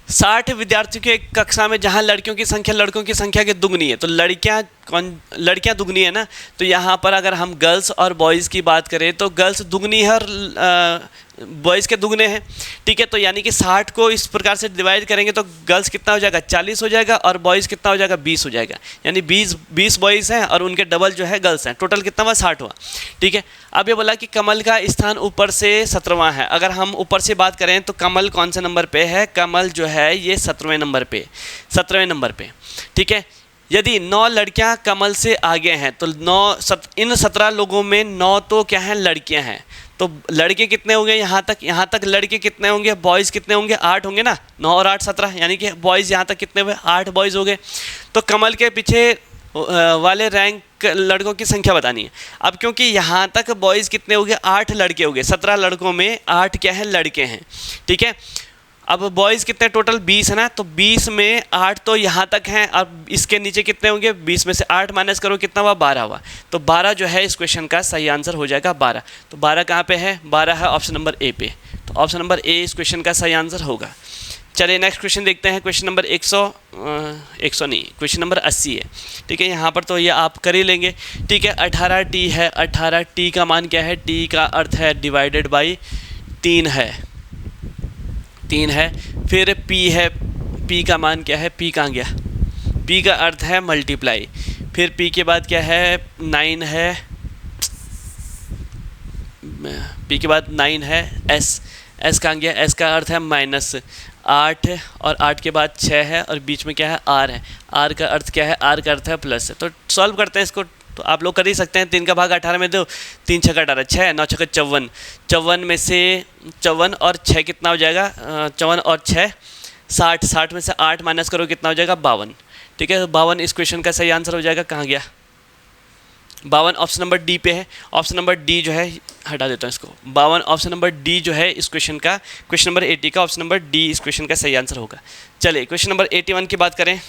60 विद्यार्थियों की एक कक्षा में जहां लड़कियों की संख्या लड़कों की संख्या के दुगनी है, तो लड़कियां दुगनी है ना, तो यहाँ पर अगर हम गर्ल्स और बॉयज़ की बात करें तो गर्ल्स दुगनी है और बॉयज़ के दुगने हैं। ठीक है, तो यानी कि 60 को इस प्रकार से डिवाइड करेंगे तो गर्ल्स कितना हो जाएगा 40 हो जाएगा और बॉयज़ कितना हो जाएगा 20 हो जाएगा, यानी 20 बॉयज़ हैं और उनके डबल जो है गर्ल्स हैं, टोटल कितना हुआ 60 हुआ। ठीक है, अब ये बोला कि कमल का स्थान ऊपर से 17वां है, अगर हम ऊपर से बात करें तो कमल कौन से नंबर पे है, कमल जो है ये 17वें नंबर पे, 17वें नंबर पे। ठीक है, यदि 9 लड़कियां कमल से आगे हैं तो इन 17 लोगों में 9 तो क्या हैं लड़कियां हैं, तो लड़के कितने होंगे यहाँ तक लड़के कितने होंगे, बॉयज़ कितने होंगे 8 होंगे ना, 9 और 8 17, यानी कि बॉयज़ यहाँ तक कितने हुए 8 बॉयज़ हो गए। तो कमल के पीछे वाले रैंक लड़कों की संख्या बतानी है। अब क्योंकि यहाँ तक बॉयज़ कितने हो गए 8 लड़के हो गए, 17 लड़कों में 8 क्या है लड़के हैं। ठीक है, अब बॉयज़ कितने टोटल 20 है ना, तो 20 में 8 तो यहाँ तक हैं, अब इसके नीचे कितने होंगे 20 में से 8 माइनस करो कितना हुआ 12 हुआ, तो 12 जो है इस क्वेश्चन का सही आंसर हो जाएगा 12। तो 12 कहाँ पे है, 12 है ऑप्शन नंबर ए पे, तो ऑप्शन नंबर ए इस क्वेश्चन का सही आंसर होगा। चलिए नेक्स्ट क्वेश्चन देखते हैं, क्वेश्चन नंबर 100 नहीं, क्वेश्चन नंबर 80 है। ठीक है, यहाँ पर तो ये आप कर ही लेंगे। ठीक है, 18t है, 18t का मान क्या है, t का अर्थ है डिवाइडेड बाई 3 है, 3 है, फिर p है, p का मान क्या है, p कहाँ गया, p का अर्थ है मल्टीप्लाई, फिर p के बाद क्या है 9 है, p के बाद 9 है, s कहाँ गया, s का अर्थ है -8 और 8 के बाद 6 है और बीच में क्या है r है, r का अर्थ क्या है, r का अर्थ है प्लस है। तो सॉल्व करते हैं इसको, तो आप लोग कर ही सकते हैं, 3 का भाग 18 में दो, 3 छक्का 18, 6 9 छक्का 54, 54 में से 54 और 6 कितना हो जाएगा 54 और 6 60, 60 में से 8 माइनस करो कितना हो जाएगा 52। ठीक है, तो 52 इस क्वेश्चन का सही आंसर हो जाएगा। कहाँ गया 52, ऑप्शन नंबर डी पे है, ऑप्शन नंबर डी जो है हटा देता हूँ इसको, 52 ऑप्शन नंबर डी जो है इस क्वेश्चन का, क्वेश्चन नंबर 80 का ऑप्शन नंबर डी इस क्वेश्चन का सही आंसर होगा। चलिए क्वेश्चन नंबर 81 की बात करें।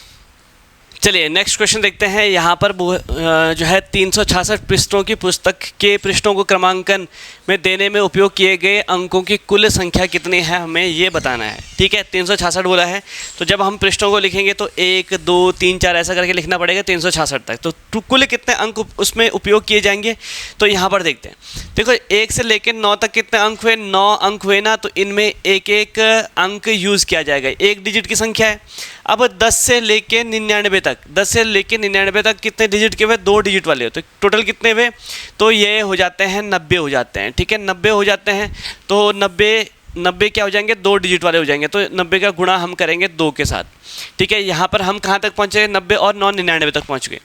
चलिए नेक्स्ट क्वेश्चन देखते हैं। यहाँ पर जो है 366 पृष्ठों की पुस्तक के पृष्ठों को क्रमांकन में देने में उपयोग किए गए अंकों की कुल संख्या कितनी है, हमें ये बताना है। ठीक है, 366 बोला है, तो जब हम पृष्ठों को लिखेंगे तो 1 2 3 4 ऐसा करके लिखना पड़ेगा 366 तक। तो कुल कितने अंक उसमें उपयोग किए जाएंगे, तो यहाँ पर देखते हैं। देखो 1 से लेकर 9 तक कितने अंक हुए, 9 अंक हुए ना, तो इनमें एक एक अंक यूज़ किया जाएगा, एक डिजिट की संख्या है। अब 10 से लेके 99 तक, 10 से लेके 99 तक कितने डिजिट के हुए, 2 डिजिट वाले हो, तो टोटल कितने हुए, तो ये हो जाते हैं 90 हो जाते हैं। ठीक है, 90 हो जाते हैं, तो 90 क्या हो जाएंगे, 2 डिजिट वाले हो जाएंगे, तो 90 का गुणा हम करेंगे 2 के साथ। ठीक है, यहाँ पर हम कहाँ तक पहुँचे, 90 और 9 99 तक पहुँच गए।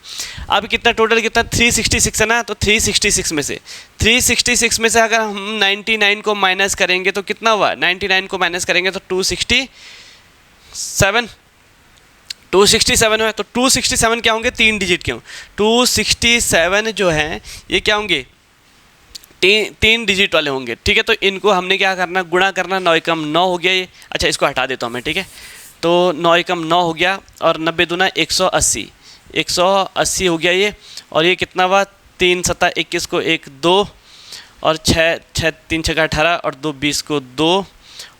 अब कितना टोटल कितना 366 है ना, तो 366 में से अगर हम 99 को माइनस करेंगे तो कितना हुआ, 99 को माइनस करेंगे तो 267 है, तो 267 क्या होंगे, 3 डिजिट के हों। 267 जो है ये क्या होंगे, तीन डिजिट वाले होंगे, ठीक है। तो इनको हमने क्या करना, गुणा करना, 9 एकम 9 हो गया ये। अच्छा, इसको हटा देता हूँ मैं, ठीक है। तो 9 एकम 9 हो गया और 90 दूना 180, 180 हो गया ये। और ये कितना हुआ, 3 सत्ता 21 को 1 2 और 6 3 6 18 और 2 20 को 2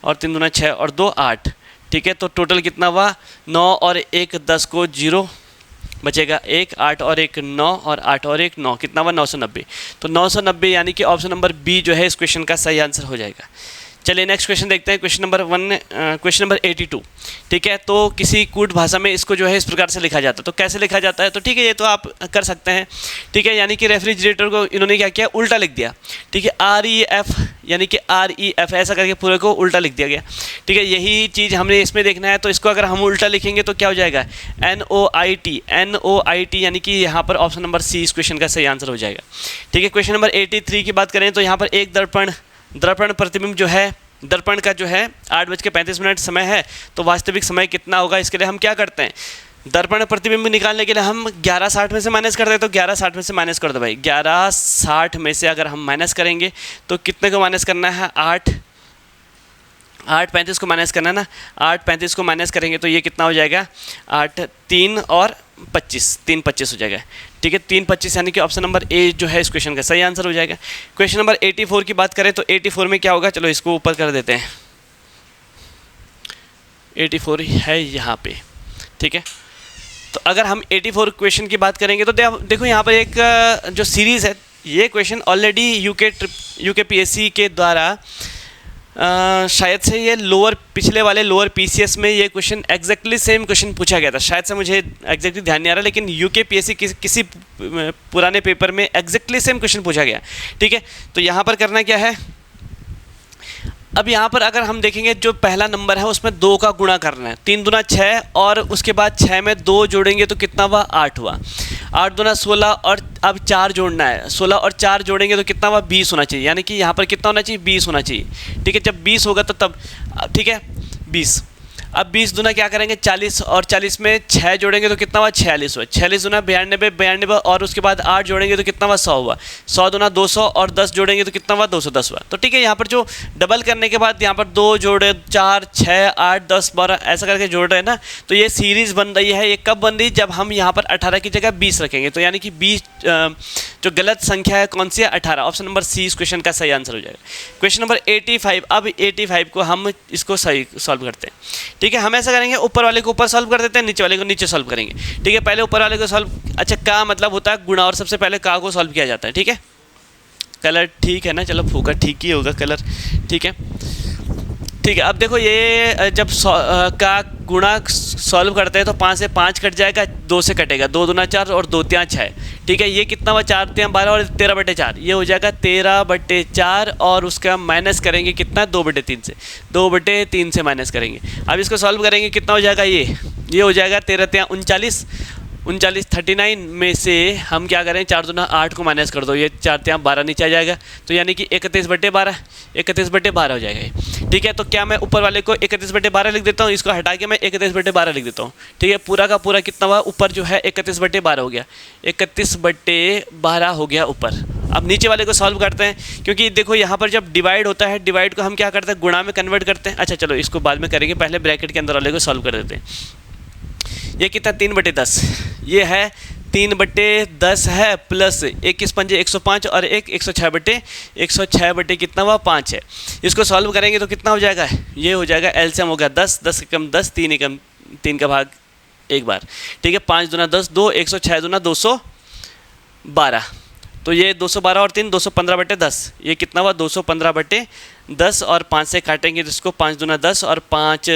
और 3 दूना 6 और 2 8, ठीक है। तो टोटल कितना हुआ, 9 और 1 10 को 0 बचेगा 1, 8 और 1 9 और 8 और 1 9, कितना हुआ 990। तो 990 यानी कि ऑप्शन नंबर बी जो है इस क्वेश्चन का सही आंसर हो जाएगा। चलिए नेक्स्ट क्वेश्चन देखते हैं, क्वेश्चन नंबर 82, ठीक है। तो किसी कूट भाषा में इसको जो है इस प्रकार से लिखा जाता है। तो कैसे लिखा जाता है, तो ठीक है, ये तो आप कर सकते हैं, ठीक है। यानी कि रेफ्रिजरेटर को इन्होंने क्या किया, उल्टा लिख दिया, ठीक है। REF यानी कि REF ऐसा करके पूरे को उल्टा लिख दिया गया, ठीक है। यही चीज़ हमने इसमें देखना है। तो इसको अगर हम उल्टा लिखेंगे तो क्या हो जाएगा, NOIT यानी कि यहाँ पर ऑप्शन नंबर सी इस क्वेश्चन का सही आंसर हो जाएगा, ठीक है। क्वेश्चन नंबर 83 की बात करें तो यहाँ पर एक दर्पण प्रतिबिंब जो है, दर्पण का जो है 8:35 समय है। तो वास्तविक समय कितना होगा, इसके लिए हम क्या करते हैं, दर्पण प्रतिबिंब निकालने के लिए हम 1160 में से माइनस कर दें। तो 1160 में से माइनस कर दो भाई, 1160 में से अगर हम माइनस करेंगे तो कितने को माइनस करना है, 8:35 को माइनस करना है ना, 8:35 को माइनस करेंगे तो ये कितना हो जाएगा, 8 3 और 25, 3 25 हो जाएगा, ठीक है। 3 25 यानी कि ऑप्शन नंबर ए जो है इस क्वेश्चन का सही आंसर हो जाएगा। क्वेश्चन नंबर 84 की बात करें तो 84 में क्या होगा, चलो इसको ऊपर कर देते हैं, 84 है यहाँ पे, ठीक है। तो अगर हम 84 क्वेश्चन की बात करेंगे तो देखो यहाँ पर एक जो सीरीज़ है, ये क्वेश्चन ऑलरेडी यूके पीएससी के द्वारा शायद से ये पिछले वाले लोअर पीसीएस में ये क्वेश्चन एग्जैक्टली सेम क्वेश्चन पूछा गया था। शायद से मुझे एग्जैक्टली ध्यान नहीं आ रहा, लेकिन यूके पीएससी किसी पुराने पेपर में एग्जैक्टली सेम क्वेश्चन पूछा गया, ठीक है। तो यहाँ पर करना क्या है, अब यहाँ पर अगर हम देखेंगे जो पहला नंबर है उसमें 2 का गुणा करना है, 3 दूना 6 और उसके बाद 6 में 2 जोड़ेंगे तो कितना हुआ, 8 हुआ, 8 दूना 16 और अब 4 जोड़ना है, 16 और 4 जोड़ेंगे तो कितना हुआ, 20 होना चाहिए। यानी कि यहाँ पर कितना होना चाहिए, 20 होना चाहिए, ठीक है। जब 20 होगा तो तब, ठीक है, 20। अब 20 दूना क्या करेंगे, 40 और 40 में 6 जोड़ेंगे तो कितना हुआ, 46 हुआ, 46 दूना 92, 92 और उसके बाद 8 जोड़ेंगे तो कितना हुआ, 100 हुआ, 100 दूना 200 और 10 जोड़ेंगे तो कितना हुआ, 210 हुआ। तो ठीक है, यहाँ पर जो डबल करने के बाद यहाँ पर 2 जोड़े, 4 6 8 10 12 ऐसा करके जोड़ रहे हैं ना, तो ये सीरीज़ बन रही है। ये कब बन रही है, जब हम यहाँ पर 18 की जगह 20 रखेंगे। तो यानी कि 20 जो गलत संख्या है कौन सी है, 18। ऑप्शन नंबर सी इस क्वेश्चन का सही आंसर हो जाएगा। क्वेश्चन नंबर 85, अब 85 को हम इसको सही सॉल्व करते हैं, ठीक है। हम ऐसा करेंगे, ऊपर वाले को ऊपर सॉल्व कर देते हैं, नीचे वाले को नीचे सॉल्व करेंगे, ठीक है। पहले ऊपर वाले को सॉल्व, अच्छा का मतलब होता है गुणा, और सबसे पहले का को सॉल्व किया जाता है, ठीक है। कलर ठीक है ना, चलो फूका ठीक ही होगा कलर, ठीक है, ठीक है। अब देखो ये जब का गुणा सॉल्व करते हैं तो 5 से 5 कट जाएगा, 2 से कटेगा, 2 दूना 4 और 2 3 6, ठीक है। ये कितना हुआ, 4 3 12 और 13/4, ये हो जाएगा 13/4 और उसका माइनस करेंगे कितना, 2/3 से, 2/3 से माइनस करेंगे। अब इसको सॉल्व करेंगे, कितना हो जाएगा, ये हो जाएगा 13 3 39, 39 में से हम क्या करें, 4 दूना 8 को माइनस कर दो, ये 4 3 12 नीचे आ जाएगा, तो यानी कि 31/12, 31/12 हो जाएगा ये, ठीक है। तो क्या मैं ऊपर वाले को 31/12 लिख देता हूँ, इसको हटा के मैं 31/12 लिख देता हूँ, ठीक है। पूरा का पूरा कितना हुआ, ऊपर जो है 31/12 हो गया, 31/12 हो गया ऊपर। अब नीचे वाले को सॉल्व करते हैं, क्योंकि देखो यहाँ पर जब डिवाइड होता है, डिवाइड को हम क्या करते हैं, गुणा में कन्वर्ट करते हैं। अच्छा चलो इसको बाद में करेंगे, पहले ब्रैकेट के अंदर वाले को सॉल्व कर देते हैं। ये कितना, 3/10, ये है 3/10 है, प्लस 21 पंजे 105 और एक 106 कितना हुआ, 5 है। इसको सॉल्व करेंगे तो कितना हो जाएगा, ये हो जाएगा एलसीएम होगा 10, 10 एकम 10, 3 एकम 3 का भाग एक बार, ठीक है। 5 दूना 10, 2 106 दूना 212, तो ये 212 और 3 215/10, ये कितना हुआ, 215/10 और 5 से काटेंगे तो इसको 5 दूना 10 और 5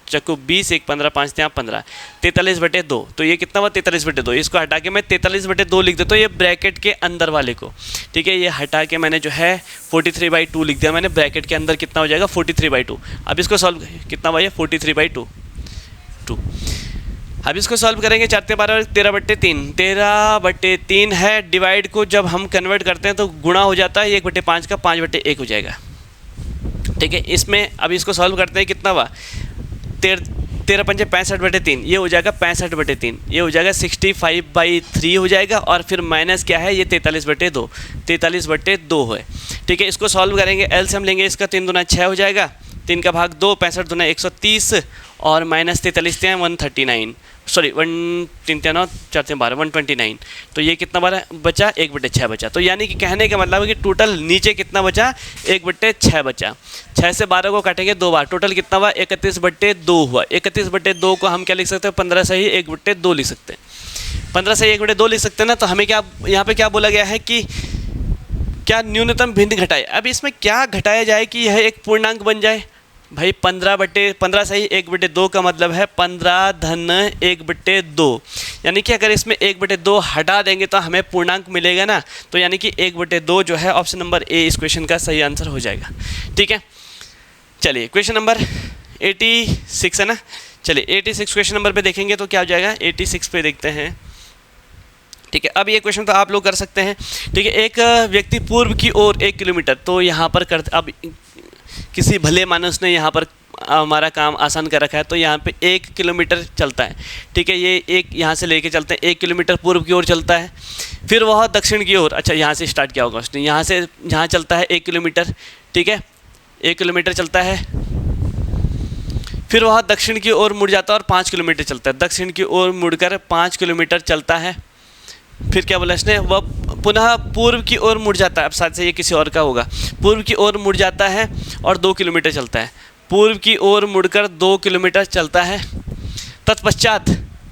चक्कू 20, 1 15, 5 3 15, 43/2, तो ये कितना हुआ, 43/2। इसको हटा के मैं 43/2 लिख देता हूँ, ये ब्रैकेट के अंदर वाले को, ठीक है। ये हटा के मैंने जो है 43/2 लिख दिया मैंने, ब्रैकेट के अंदर कितना हो जाएगा, 43/2। अब इसको सॉल्व कितना हुआ, ये 43/2। अब इसको सॉल्व करेंगे, 4 3 12 13/3, 13/3 है। डिवाइड को जब हम कन्वर्ट करते हैं तो गुणा हो जाता है, 1/5 का 5/1 हो जाएगा, ठीक है। इसमें अब इसको सॉल्व करते हैं, कितना हुआ, 13 पंजे 65/3, ये हो जाएगा 65/3, ये हो जाएगा 65/3 हो जाएगा। और फिर माइनस क्या है, ये 43/2, 43/2 है। ठीक है, इसको सॉल्व करेंगे, एलसीएम लेंगे इसका, 3 दूना 6 हो जाएगा, 3 का भाग 2, 65 दूना 130 और माइनस 43 हैं 139, सॉरी 1 3 9 4 3 12 129। तो ये कितना बार बचा, 1/6 बचा। तो यानी कि कहने का मतलब है कि टोटल नीचे कितना बचा, 1/6 बचा। 6 से 12 को काटेंगे 2 बार, टोटल कितना हुआ, 31/2 हुआ। 31/2 को हम क्या लिख सकते हैं, 15 से ही 1/2 लिख सकते हैं, 15 से 1/2 लिख सकते हैं ना। तो हमें क्या यहाँ पे क्या बोला गया है कि क्या न्यूनतम भिन्न घटाए। अब इसमें क्या घटाया जाए कि यह एक पूर्णांक बन जाए। भाई 15 से ही 1/2 का मतलब है 15 धन 1/2, यानी कि अगर इसमें 1/2 हटा देंगे तो हमें पूर्णांक मिलेगा ना। तो यानी कि 1/2 जो है ऑप्शन नंबर ए इस क्वेश्चन का सही आंसर हो जाएगा। ठीक है, चलिए क्वेश्चन नंबर 86 है ना। चलिए 86 क्वेश्चन नंबर पे देखेंगे तो क्या हो जाएगा, 86 पे देखते हैं। ठीक है, अब ये क्वेश्चन तो आप लोग कर सकते हैं। ठीक है, एक व्यक्ति पूर्व की ओर 1 किलोमीटर, तो यहाँ पर कर, अब किसी भले मानस ने यहाँ पर हमारा काम आसान कर रखा है। तो यहाँ पे 1 किलोमीटर चलता है। ठीक है, ये एक यहाँ से लेके चलते हैं, 1 किलोमीटर पूर्व की ओर चलता है। फिर वह दक्षिण की ओर, अच्छा यहाँ से स्टार्ट किया होगा उसने, यहाँ से यहाँ चलता है 1 किलोमीटर। ठीक है, 1 किलोमीटर चलता है, फिर वह दक्षिण की ओर मुड़ जाता है और 5 किलोमीटर चलता है। दक्षिण की ओर मुड़कर 5 किलोमीटर चलता है। फिर क्या बोला इसने, वह पुनः पूर्व की ओर मुड़ जाता है। अब साथ से ये किसी और का होगा। पूर्व की ओर मुड़ जाता है और 2 किलोमीटर चलता है। पूर्व की ओर मुड़कर 2 किलोमीटर चलता है। तत्पश्चात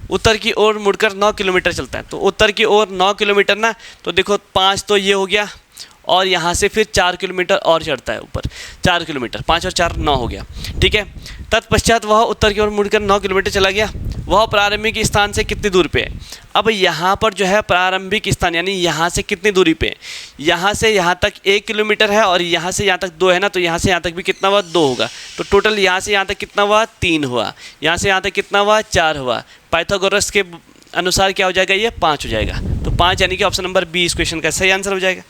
उत्तर की ओर मुड़कर 9 किलोमीटर चलता है। तो उत्तर की ओर 9 किलोमीटर ना, तो देखो 5 तो ये हो गया और यहाँ से फिर 4 किलोमीटर और चढ़ता है ऊपर, 4 किलोमीटर, 5 और 4 9 हो गया। ठीक है, तत्पश्चात वह उत्तर की ओर मुड़कर 9 किलोमीटर चला गया। वह प्रारंभिक स्थान से कितनी दूर पे है। अब यहाँ पर जो है प्रारंभिक स्थान यानी यहाँ से कितनी दूरी पे है, यहाँ से यहाँ तक 1 किलोमीटर है और यहाँ से यहाँ तक 2 है ना। तो यहाँ से यहाँ तक भी कितना हुआ, 2 होगा। तो टोटल यहाँ से यहाँ तक कितना हुआ, 3 हुआ। यहाँ से यहाँ तक कितना हुआ, 4 हुआ। पाइथागोरस के अनुसार क्या हो जाएगा, ये 5 हो जाएगा। तो 5 यानी कि ऑप्शन नंबर बी इस क्वेश्चन का सही आंसर हो जाएगा।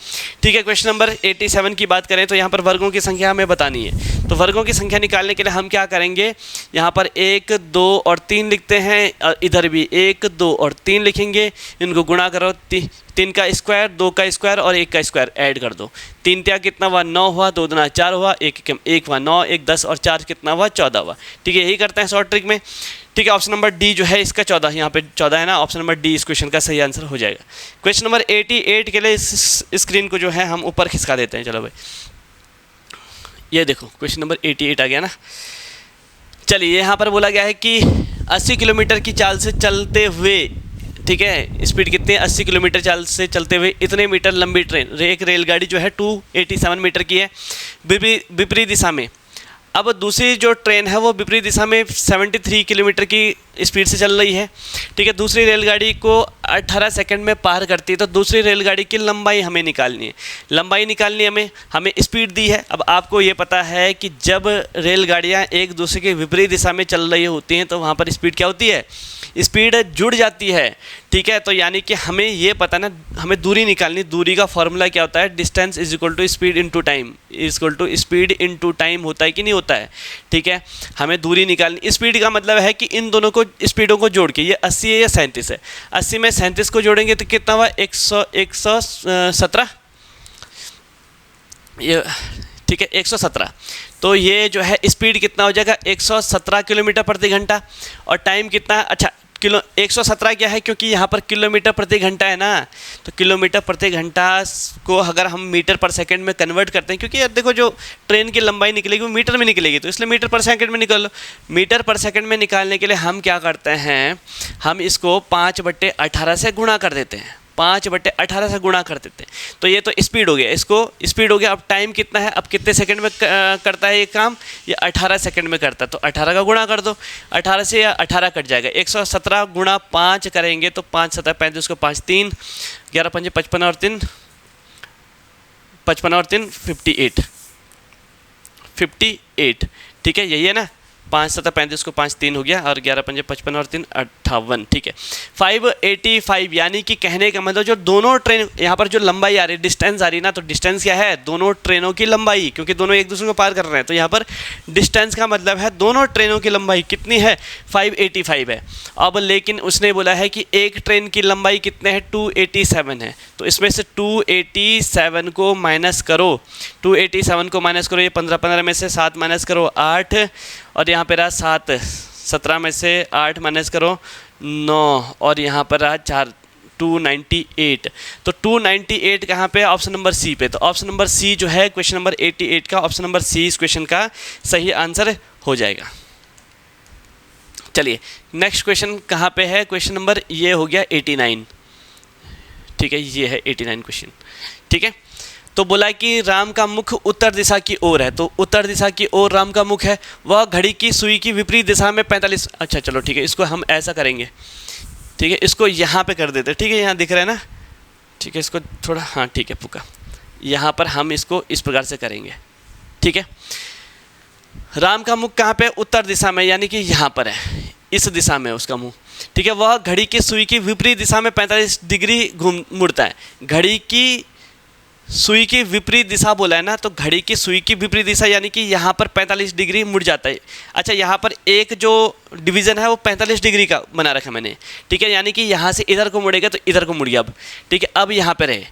ठीक है, क्वेश्चन नंबर 87 की बात करें तो यहाँ पर वर्गों की संख्या हमें बतानी है। तो वर्गों की संख्या निकालने के लिए हम क्या करेंगे, यहाँ पर 1 2 और 3 लिखते हैं और इधर भी 1 2 और 3 लिखेंगे। इनको गुणा करो, 3 का स्क्वायर, 2 का स्क्वायर और 1 का स्क्वायर ऐड कर दो। 3 त्या कितना हुआ, 9 हुआ, 2 दूना 4 हुआ, 1 हुआ 9, 1 10 और 4 कितना हुआ, 14 हुआ। ठीक है, यही करते हैं शॉर्ट ट्रिक में। ठीक है, ऑप्शन नंबर डी जो है इसका 14, यहाँ पे 14 है ना, ऑप्शन नंबर डी इस क्वेश्चन का सही आंसर हो जाएगा। क्वेश्चन नंबर 88 के लिए इस स्क्रीन को जो है हम ऊपर खिसका देते हैं। चलो भाई, ये देखो क्वेश्चन नंबर 88 आ गया ना। चलिए, यहाँ पर बोला गया है कि 80 किलोमीटर की चाल से चलते हुए, ठीक है, स्पीड कितनी है, 80 किलोमीटर चाल से चलते हुए इतने मीटर लंबी ट्रेन, एक रेलगाड़ी जो है 287 मीटर की है, विपरीत दिशा में। अब दूसरी जो ट्रेन है वो विपरीत दिशा में 73 किलोमीटर की स्पीड से चल रही है। ठीक है, दूसरी रेलगाड़ी को 18 सेकंड में पार करती है। तो दूसरी रेलगाड़ी की लंबाई हमें निकालनी है। लंबाई निकालनी हमें स्पीड दी है। अब आपको ये पता है कि जब रेलगाड़ियाँ एक दूसरे के विपरीत दिशा में चल रही होती हैं तो वहाँ पर स्पीड क्या होती है, स्पीड जुड़ जाती है। ठीक है, तो यानी कि हमें ये पता ना, हमें दूरी निकालनी। दूरी का फॉर्मूला क्या होता है, distance is equal to speed into time, equal to speed into time होता है कि नहीं होता है। ठीक है, हमें दूरी निकालनी। स्पीड का मतलब है कि इन दोनों को स्पीडों को जोड़ के, ये 80 है या 37 है, 80 में 37 को जोड़ेंगे तो कितना हुआ, 117, ये ठीक है 117। तो ये जो है स्पीड कितना हो जाएगा, 117 किलोमीटर प्रति घंटा। और टाइम कितना है, अच्छा 117 क्या है, क्योंकि यहाँ पर किलोमीटर प्रति घंटा है ना। तो किलोमीटर प्रति घंटा को अगर हम मीटर पर सेकंड में कन्वर्ट करते हैं, क्योंकि देखो जो ट्रेन की लंबाई निकलेगी वो मीटर में निकलेगी, तो इसलिए मीटर पर सेकंड में निकाल लो। मीटर पर सेकंड में निकालने के लिए हम क्या करते हैं, हम इसको 5/18 से गुणा कर देते हैं, 5/18 से गुणा कर देते हैं। तो ये तो स्पीड हो गया, इसको स्पीड हो गया। अब टाइम कितना है, अब कितने सेकंड में करता है ये काम, ये 18 सेकंड में करता है। तो 18 का गुणा कर दो, 18 से 18 कट जाएगा, 117 गुणा 5 करेंगे तो 5 7 35 को 5 3 11 5 55 और 3 58। ठीक है, यही है ना, 5 7 35 को 5 3 हो गया, और 11 5 55 और 3 58, ठीक है। 585 यानी कि कहने का मतलब जो दोनों ट्रेन यहाँ पर जो लंबाई आ रही है, डिस्टेंस आ रही है ना, तो डिस्टेंस क्या है, दोनों ट्रेनों की लंबाई, क्योंकि दोनों एक दूसरे को पार कर रहे हैं, तो यहाँ पर डिस्टेंस का मतलब है दोनों ट्रेनों की लंबाई कितनी है, 585 है। अब लेकिन उसने बोला है कि एक ट्रेन की लंबाई कितने है, 287 है, तो इसमें से 287 को माइनस करो, 287 को माइनस करो, ये 15 15 में से 7 माइनस करो 8, और यहाँ पे रहा 7, 17 में से 8 माइनस करो 9, और यहाँ पर रहा 4, 298। तो 298 कहाँ पे, ऑप्शन नंबर सी पे। तो ऑप्शन नंबर सी जो है क्वेश्चन नंबर 88 का, ऑप्शन नंबर सी इस क्वेश्चन का सही आंसर हो जाएगा। चलिए नेक्स्ट क्वेश्चन कहाँ पे है, क्वेश्चन नंबर ये हो गया 89, ठीक है, ये है 89 क्वेश्चन, ठीक है। तो बोला कि राम का मुख उत्तर दिशा की ओर है, तो उत्तर दिशा की ओर राम का मुख है, वह घड़ी की सुई की विपरीत दिशा में 45, अच्छा चलो ठीक है, इसको हम ऐसा करेंगे, ठीक है, इसको यहाँ पे कर देते, ठीक है, यहाँ दिख रहा है ना, ठीक है, इसको थोड़ा, हाँ ठीक है पुका, यहाँ पर हम इसको इस प्रकार से करेंगे, ठीक है। राम का मुख कहाँ पे, उत्तर दिशा में, यानी कि यहाँ पर है, इस दिशा में उसका मुंह, ठीक है। वह घड़ी की सुई की विपरीत दिशा में 45 डिग्री घूम मुड़ता है, घड़ी की सुई की विपरीत दिशा बोला है ना, तो घड़ी की सुई की विपरीत दिशा यानी कि यहाँ पर 45 डिग्री मुड़ जाता है। अच्छा, यहाँ पर एक जो डिवीज़न है वो 45 डिग्री का बना रखा मैंने, ठीक है, यानी कि यहाँ से इधर को मुड़ेगा तो इधर को मुड़ गया अब, ठीक है। अब यहाँ पर है,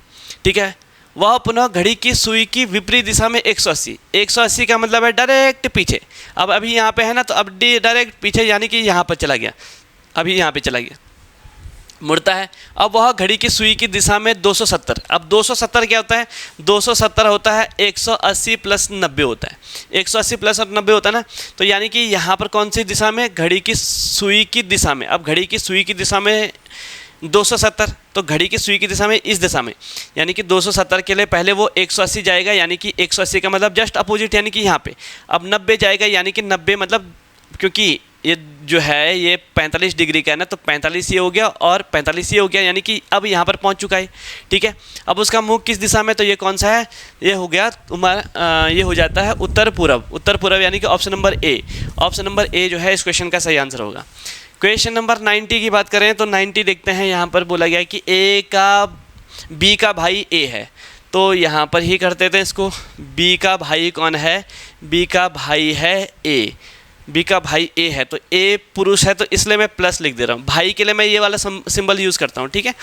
ठीक है, वह पुनः घड़ी की सुई की विपरीत दिशा में 180, 180 का मतलब है डायरेक्ट पीछे। अब अभी यहाँ पे है ना, तो अब डायरेक्ट पीछे यानी कि यहाँ पर चला गया, अभी यहाँ पे चला गया, मुड़ता है। अब वह घड़ी की सुई की दिशा में 270, अब 270 क्या होता है, 270 होता है 180 प्लस 90 होता है, 180 प्लस 90 होता है ना, तो यानी कि यहाँ पर कौन सी दिशा में, घड़ी की सुई की दिशा में। अब घड़ी की सुई की दिशा में 270, तो घड़ी की सुई की दिशा में इस दिशा में, यानी कि 270 के लिए पहले वो 180 जाएगा, यानी कि 180 का मतलब जस्ट अपोजिट, यानी कि यहाँ पे। अब 90 जाएगा, यानी कि 90 मतलब, क्योंकि ये जो है ये 45 डिग्री का है ना, तो 45 ये हो गया और 45 ये हो गया, यानी कि अब यहाँ पर पहुँच चुका है, ठीक है। अब उसका मुख किस दिशा में, तो ये कौन सा है, ये हो गया तुम्हारा, ये हो जाता है उत्तर पूरब, उत्तर पूरब, यानी कि option number A, option number A जो है इस क्वेश्चन का सही आंसर होगा। क्वेश्चन नंबर 90 की बात करें तो 90 देखते हैं, यहाँ पर बोला गया है कि बी का भाई ए है, तो यहाँ पर ही करते थे इसको, बी का भाई कौन है, बी का भाई है ए, बी का भाई ए है, तो ए पुरुष है, तो इसलिए मैं प्लस लिख दे रहा हूँ, भाई के लिए मैं ये वाला सिंबल यूज़ करता हूँ, ठीक है।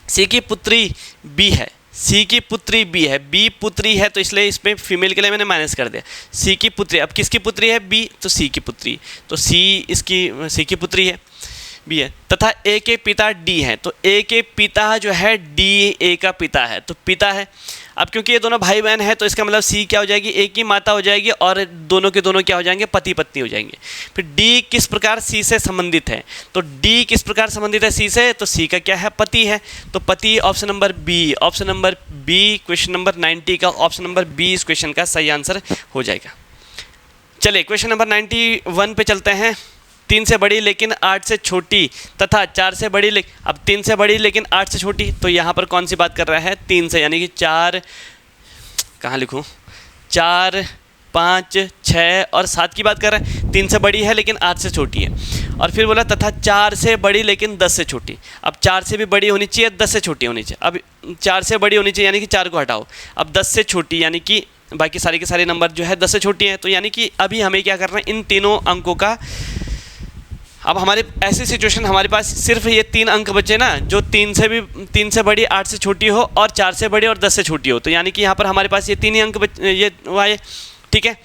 सी की पुत्री बी है, सी की पुत्री बी है, बी पुत्री है, तो इसलिए इसमें फीमेल के लिए मैंने माइनस कर दिया, सी की पुत्री। अब किसकी पुत्री है, बी, तो सी की पुत्री, तो सी की पुत्री है, बी है। तथा ए के पिता डी हैं, तो ए के पिता जो है डी ए का पिता है, तो पिता है। अब क्योंकि ये दोनों भाई बहन है, तो इसका मतलब सी क्या हो जाएगी, ए की माता हो जाएगी, और दोनों के दोनों क्या हो जाएंगे, पति पत्नी हो जाएंगे। फिर डी किस प्रकार सी से संबंधित है, तो डी किस प्रकार संबंधित है सी से, तो सी का क्या है, पति है, तो पति option number b, option number b question number 90 का ऑप्शन नंबर बी इस क्वेश्चन का सही आंसर हो जाएगा। चलिए क्वेश्चन नंबर 91 पे चलते हैं। 3 से बड़ी लेकिन 8 से छोटी तथा 4 से बड़ी, अब 3 से बड़ी लेकिन 8 से छोटी, तो यहाँ पर कौन सी बात कर रहा है, 3 से, यानी कि 4, कहाँ लिखूँ, 4, 5, 6 और 7 की बात कर रहा है। 3 से बड़ी है लेकिन 8 से छोटी है, और फिर बोला तथा 4 से बड़ी लेकिन 10 से छोटी। अब 4 से भी बड़ी होनी चाहिए, 10 से छोटी होनी चाहिए। अब 4 से बड़ी होनी चाहिए, यानी कि 4 को हटाओ, अब 10 से छोटी, यानी कि बाकी सारे के सारे नंबर जो है 10 से छोटी हैं, तो यानी कि अभी हमें क्या करना है, इन तीनों अंकों का, अब हमारे ऐसी सिचुएशन, हमारे पास सिर्फ ये 3 अंक बचे ना, जो 3 से बड़ी, 8 से छोटी हो, और 4 से बड़ी और 10 से छोटी हो, तो यानी कि यहाँ पर हमारे पास ये 3 ही अंक ये वाए, ठीक है,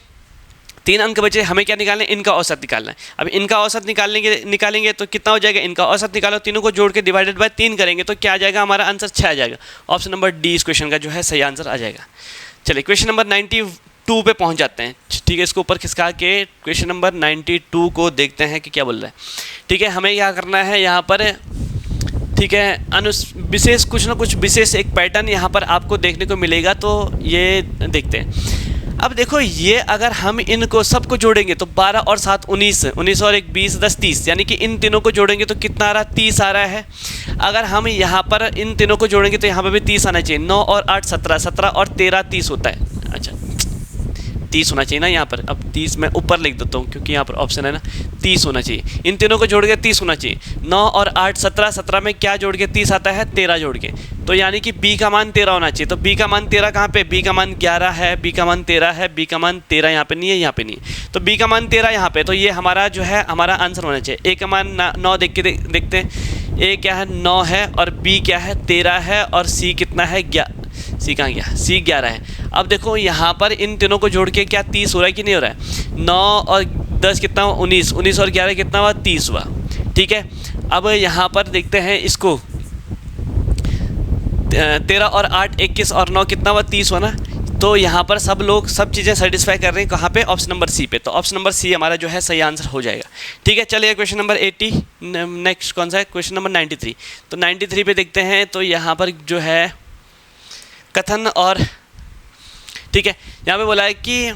3 अंक बचे। हमें क्या निकालना है, इनका औसत निकालना है। अब इनका औसत निकालेंगे तो कितना हो जाएगा, इनका औसत निकालो, तीनों को जोड़ के डिवाइडेड बाय 3 करेंगे तो क्या आ जाएगा, हमारा आंसर 6 आ जाएगा। ऑप्शन नंबर डी इस क्वेश्चन का जो है सही आंसर आ जाएगा। चलिए क्वेश्चन नंबर 92 पे पहुंच जाते हैं, ठीक है, इसको ऊपर खिसका के क्वेश्चन नंबर 92 को देखते हैं कि क्या बोल रहा है, ठीक है। हमें क्या करना है यहाँ पर, ठीक है, विशेष कुछ ना कुछ विशेष एक पैटर्न यहाँ पर आपको देखने को मिलेगा, तो ये देखते हैं। अब देखो, ये अगर हम इनको सबको जोड़ेंगे तो 12 और 7 19, 19 और 1 20, 10 30, यानी कि इन तीनों को जोड़ेंगे तो कितना आ रहा है, 30 आ रहा है। अगर हम यहाँ पर इन तीनों को जोड़ेंगे तो यहाँ पर भी 30 आना चाहिए। 9 और 8 17, 17 और 13 30 होता है। अच्छा, 30 होना चाहिए ना यहाँ पर। अब 30 मैं ऊपर लिख देता हूँ क्योंकि यहाँ पर ऑप्शन है ना, 30 होना चाहिए। इन तीनों को जोड़ के 30 होना चाहिए। 9 और 8 17, 17 में क्या जोड़ के 30 आता है, 13 जोड़ के। तो यानी कि बी का मान 13 होना चाहिए। तो बी का मान 13 कहाँ पे, बी का मान 11 है, बी का मान 13 है, बी का मान 13 यहाँ पे नहीं है, यहाँ पे नहीं है। तो बी का मान 13 यहाँ पे, तो ये हमारा जो है हमारा आंसर होना चाहिए। ए का मान 9 देख के देखते हैं। ए क्या है, 9 है, और बी क्या है, 13 है, और सी कितना है, सी कहाँ गया, सी 11 है। अब देखो यहाँ पर इन तीनों को जोड़ के क्या 30 हो रहा है कि नहीं हो रहा है। 9 और 10 कितना हुआ, 19, 19 और 11 कितना हुआ, 30 हुआ। ठीक है, अब यहाँ पर देखते हैं इसको, 13 और 8 21 और 9 कितना हुआ, 30 हुआ ना। तो यहाँ पर सब लोग सब चीज़ें सेटिस्फाई कर रहे हैं कहाँ पे, ऑप्शन नंबर सी पे। तो ऑप्शन नंबर सी हमारा जो है सही आंसर हो जाएगा। ठीक है, चलिए क्वेश्चन नंबर 80, नेक्स्ट कौन सा है, क्वेश्चन नंबर 93। तो 93 पे देखते हैं। तो यहाँ पर जो है कथन और, ठीक है, यहाँ पे बोला है कि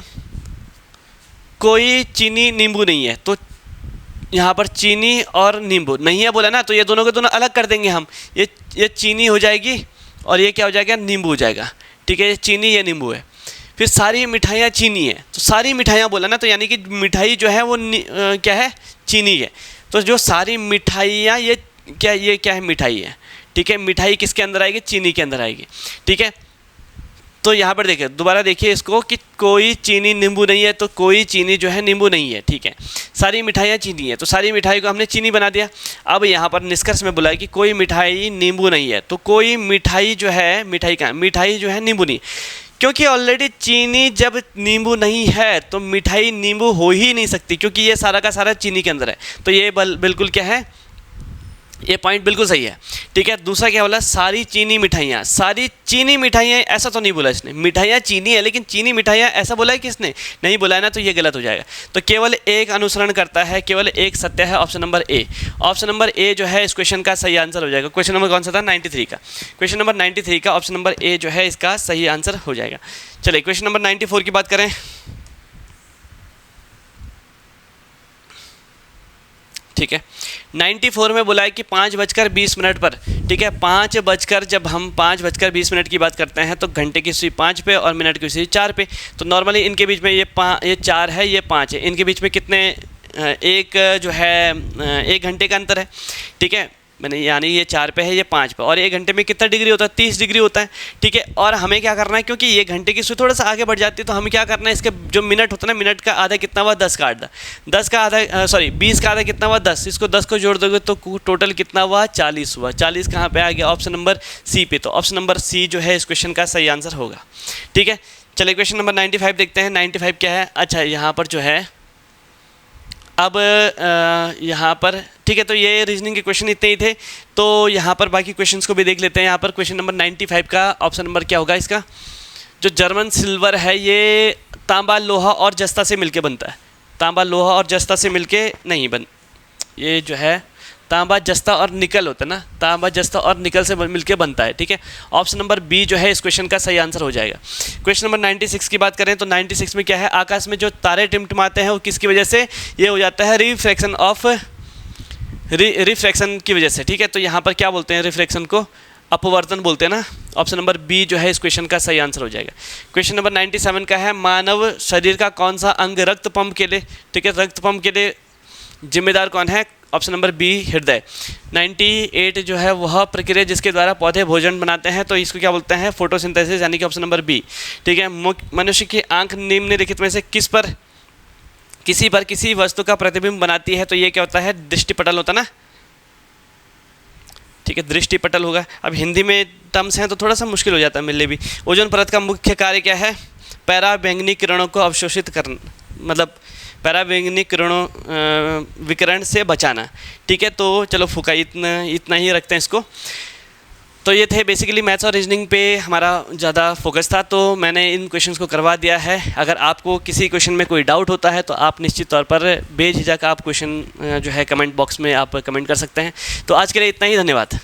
कोई चीनी नींबू नहीं है। तो यहाँ पर चीनी और नींबू नहीं है बोला ना, तो ये दोनों के दोनों अलग कर देंगे हम। ये चीनी हो जाएगी और ये क्या हो जाएगा, नींबू हो जाएगा। ठीक है, ये चीनी ये नींबू है। फिर सारी मिठाइयाँ चीनी है, तो सारी मिठाइयाँ बोला ना, तो यानी कि मिठाई जो है वो क्या है, चीनी है। तो जो सारी मिठाइयाँ ये क्या है, मिठाई है। ठीक है, मिठाई किसके अंदर आएगी, चीनी के अंदर आएगी। ठीक है, तो यहाँ पर देखिए, दोबारा देखिए इसको कि कोई चीनी नींबू नहीं है, तो कोई चीनी जो है नींबू नहीं है। ठीक है, सारी मिठाइयाँ चीनी है, तो सारी मिठाई को हमने चीनी बना दिया। अब यहाँ पर निष्कर्ष में बोला है कि कोई मिठाई नींबू नहीं है। तो कोई मिठाई जो है, मिठाई का मिठाई जो है नींबू नहीं, क्योंकि ऑलरेडी चीनी जब नींबू नहीं है तो मिठाई नींबू हो ही नहीं सकती, क्योंकि ये सारा का सारा चीनी के अंदर है। तो ये बिल्कुल क्या है, ये पॉइंट बिल्कुल सही है। ठीक है, दूसरा क्या बोला, सारी चीनी मिठाइयाँ, सारी चीनी मिठाइयाँ, ऐसा तो नहीं बोला इसने। मिठाइयाँ चीनी है लेकिन चीनी मिठाइयाँ ऐसा बोला है कि इसने नहीं बोला है ना, तो ये गलत हो जाएगा। तो केवल एक अनुसरण करता है, केवल एक सत्य है, option number A. Option number A जो है इस क्वेश्चन का सही आंसर हो जाएगा। क्वेश्चन नंबर कौन सा था, 93 का। क्वेश्चन नंबर 93 का ऑप्शन नंबर ए जो है इसका सही आंसर हो जाएगा। चलिए क्वेश्चन नंबर 94 की बात करें। ठीक है, 94 में बोला है कि 5:20 पर, ठीक है, 5 जब हम 5:20 की बात करते हैं तो घंटे की सुई 5 पे और मिनट की सुई 4 पे। तो नॉर्मली इनके बीच में ये 4 है, ये 5 है, इनके बीच में कितने, एक जो है 1 घंटे का अंतर है। ठीक है, मैंने यानी ये 4 पे है, ये 5 पे, और 1 घंटे में कितना डिग्री होता है, 30 डिग्री होता है। ठीक है, और हमें क्या करना है, क्योंकि ये घंटे की सुई थोड़ा सा आगे बढ़ जाती है, तो हमें क्या करना है, इसके जो मिनट होता है ना, मिनट का आधा कितना हुआ, 10 का आधा, 10 का आधा, सॉरी 20 का आधा कितना हुआ, 10। इसको 10 को जोड़ दोगे तो टोटल कितना हुआ, 40 हुआ। 40 कहाँ पे आ गया, ऑप्शन नंबर सी पे। तो ऑप्शन नंबर सी जो है इस क्वेश्चन का सही आंसर होगा। ठीक है, चलिए क्वेश्चन नंबर 95 देखते हैं। 95 क्या है, अच्छा यहाँ पर जो है अब यहाँ पर, ठीक है, तो ये रीजनिंग के क्वेश्चन इतने ही थे। तो यहाँ पर बाकी क्वेश्चंस को भी देख लेते हैं। यहाँ पर क्वेश्चन नंबर 95 का ऑप्शन नंबर क्या होगा इसका, जो जर्मन सिल्वर है ये तांबा, लोहा और जस्ता से मिलके बनता है। तांबा, लोहा और जस्ता से मिलके नहीं ये जो है तांबा, जस्ता और निकल होता है ना, तांबा, जस्ता और निकल से मिलके बनता है। ठीक है, ऑप्शन नंबर बी जो है इस क्वेश्चन का सही आंसर हो जाएगा। क्वेश्चन नंबर 96 की बात करें तो 96 में क्या है, आकाश में जो तारे टिमटिमाते हैं वो किसकी वजह से, ये हो जाता है रिफ्रैक्शन की वजह से। ठीक है, तो यहाँ पर क्या बोलते हैं, रिफ्रैक्शन को अपवर्तन बोलते हैं ना। ऑप्शन नंबर बी जो है इस क्वेश्चन का सही आंसर हो जाएगा। क्वेश्चन नंबर 97 का है, मानव शरीर का कौन सा अंग रक्त पंप के लिए, ठीक है, रक्त पंप के लिए जिम्मेदार कौन है, ऑप्शन नंबर बी हृदय। 98 जो है वह प्रक्रिया जिसके द्वारा पौधे भोजन बनाते हैं, तो इसको क्या बोलते हैं, फोटोसिंथेसिस, यानी कि ऑप्शन नंबर बी। ठीक है, मनुष्य की आंख निम्नलिखित में से किसी वस्तु का प्रतिबिंब बनाती है, तो ये क्या होता है, दृष्टिपटल होता है ना। ठीक है, दृष्टिपटल होगा। अब हिंदी में टर्म्स हैं तो थोड़ा सा मुश्किल हो जाता है मेरे लिए भी। ओजोन परत का मुख्य कार्य क्या है, पराबैंगनी किरणों को अवशोषित करना, मतलब पराबैंगनी किरणों विकिरण से बचाना। ठीक है, तो चलो फुका इतना ही रखते हैं इसको। तो ये थे बेसिकली मैथ्स और रीजनिंग पे हमारा ज़्यादा फोकस था, तो मैंने इन क्वेश्चंस को करवा दिया है। अगर आपको किसी क्वेश्चन में कोई डाउट होता है तो आप निश्चित तौर पर बेझिझक आप क्वेश्चन जो है कमेंट बॉक्स में आप कमेंट कर सकते हैं। तो आज के लिए इतना ही, धन्यवाद।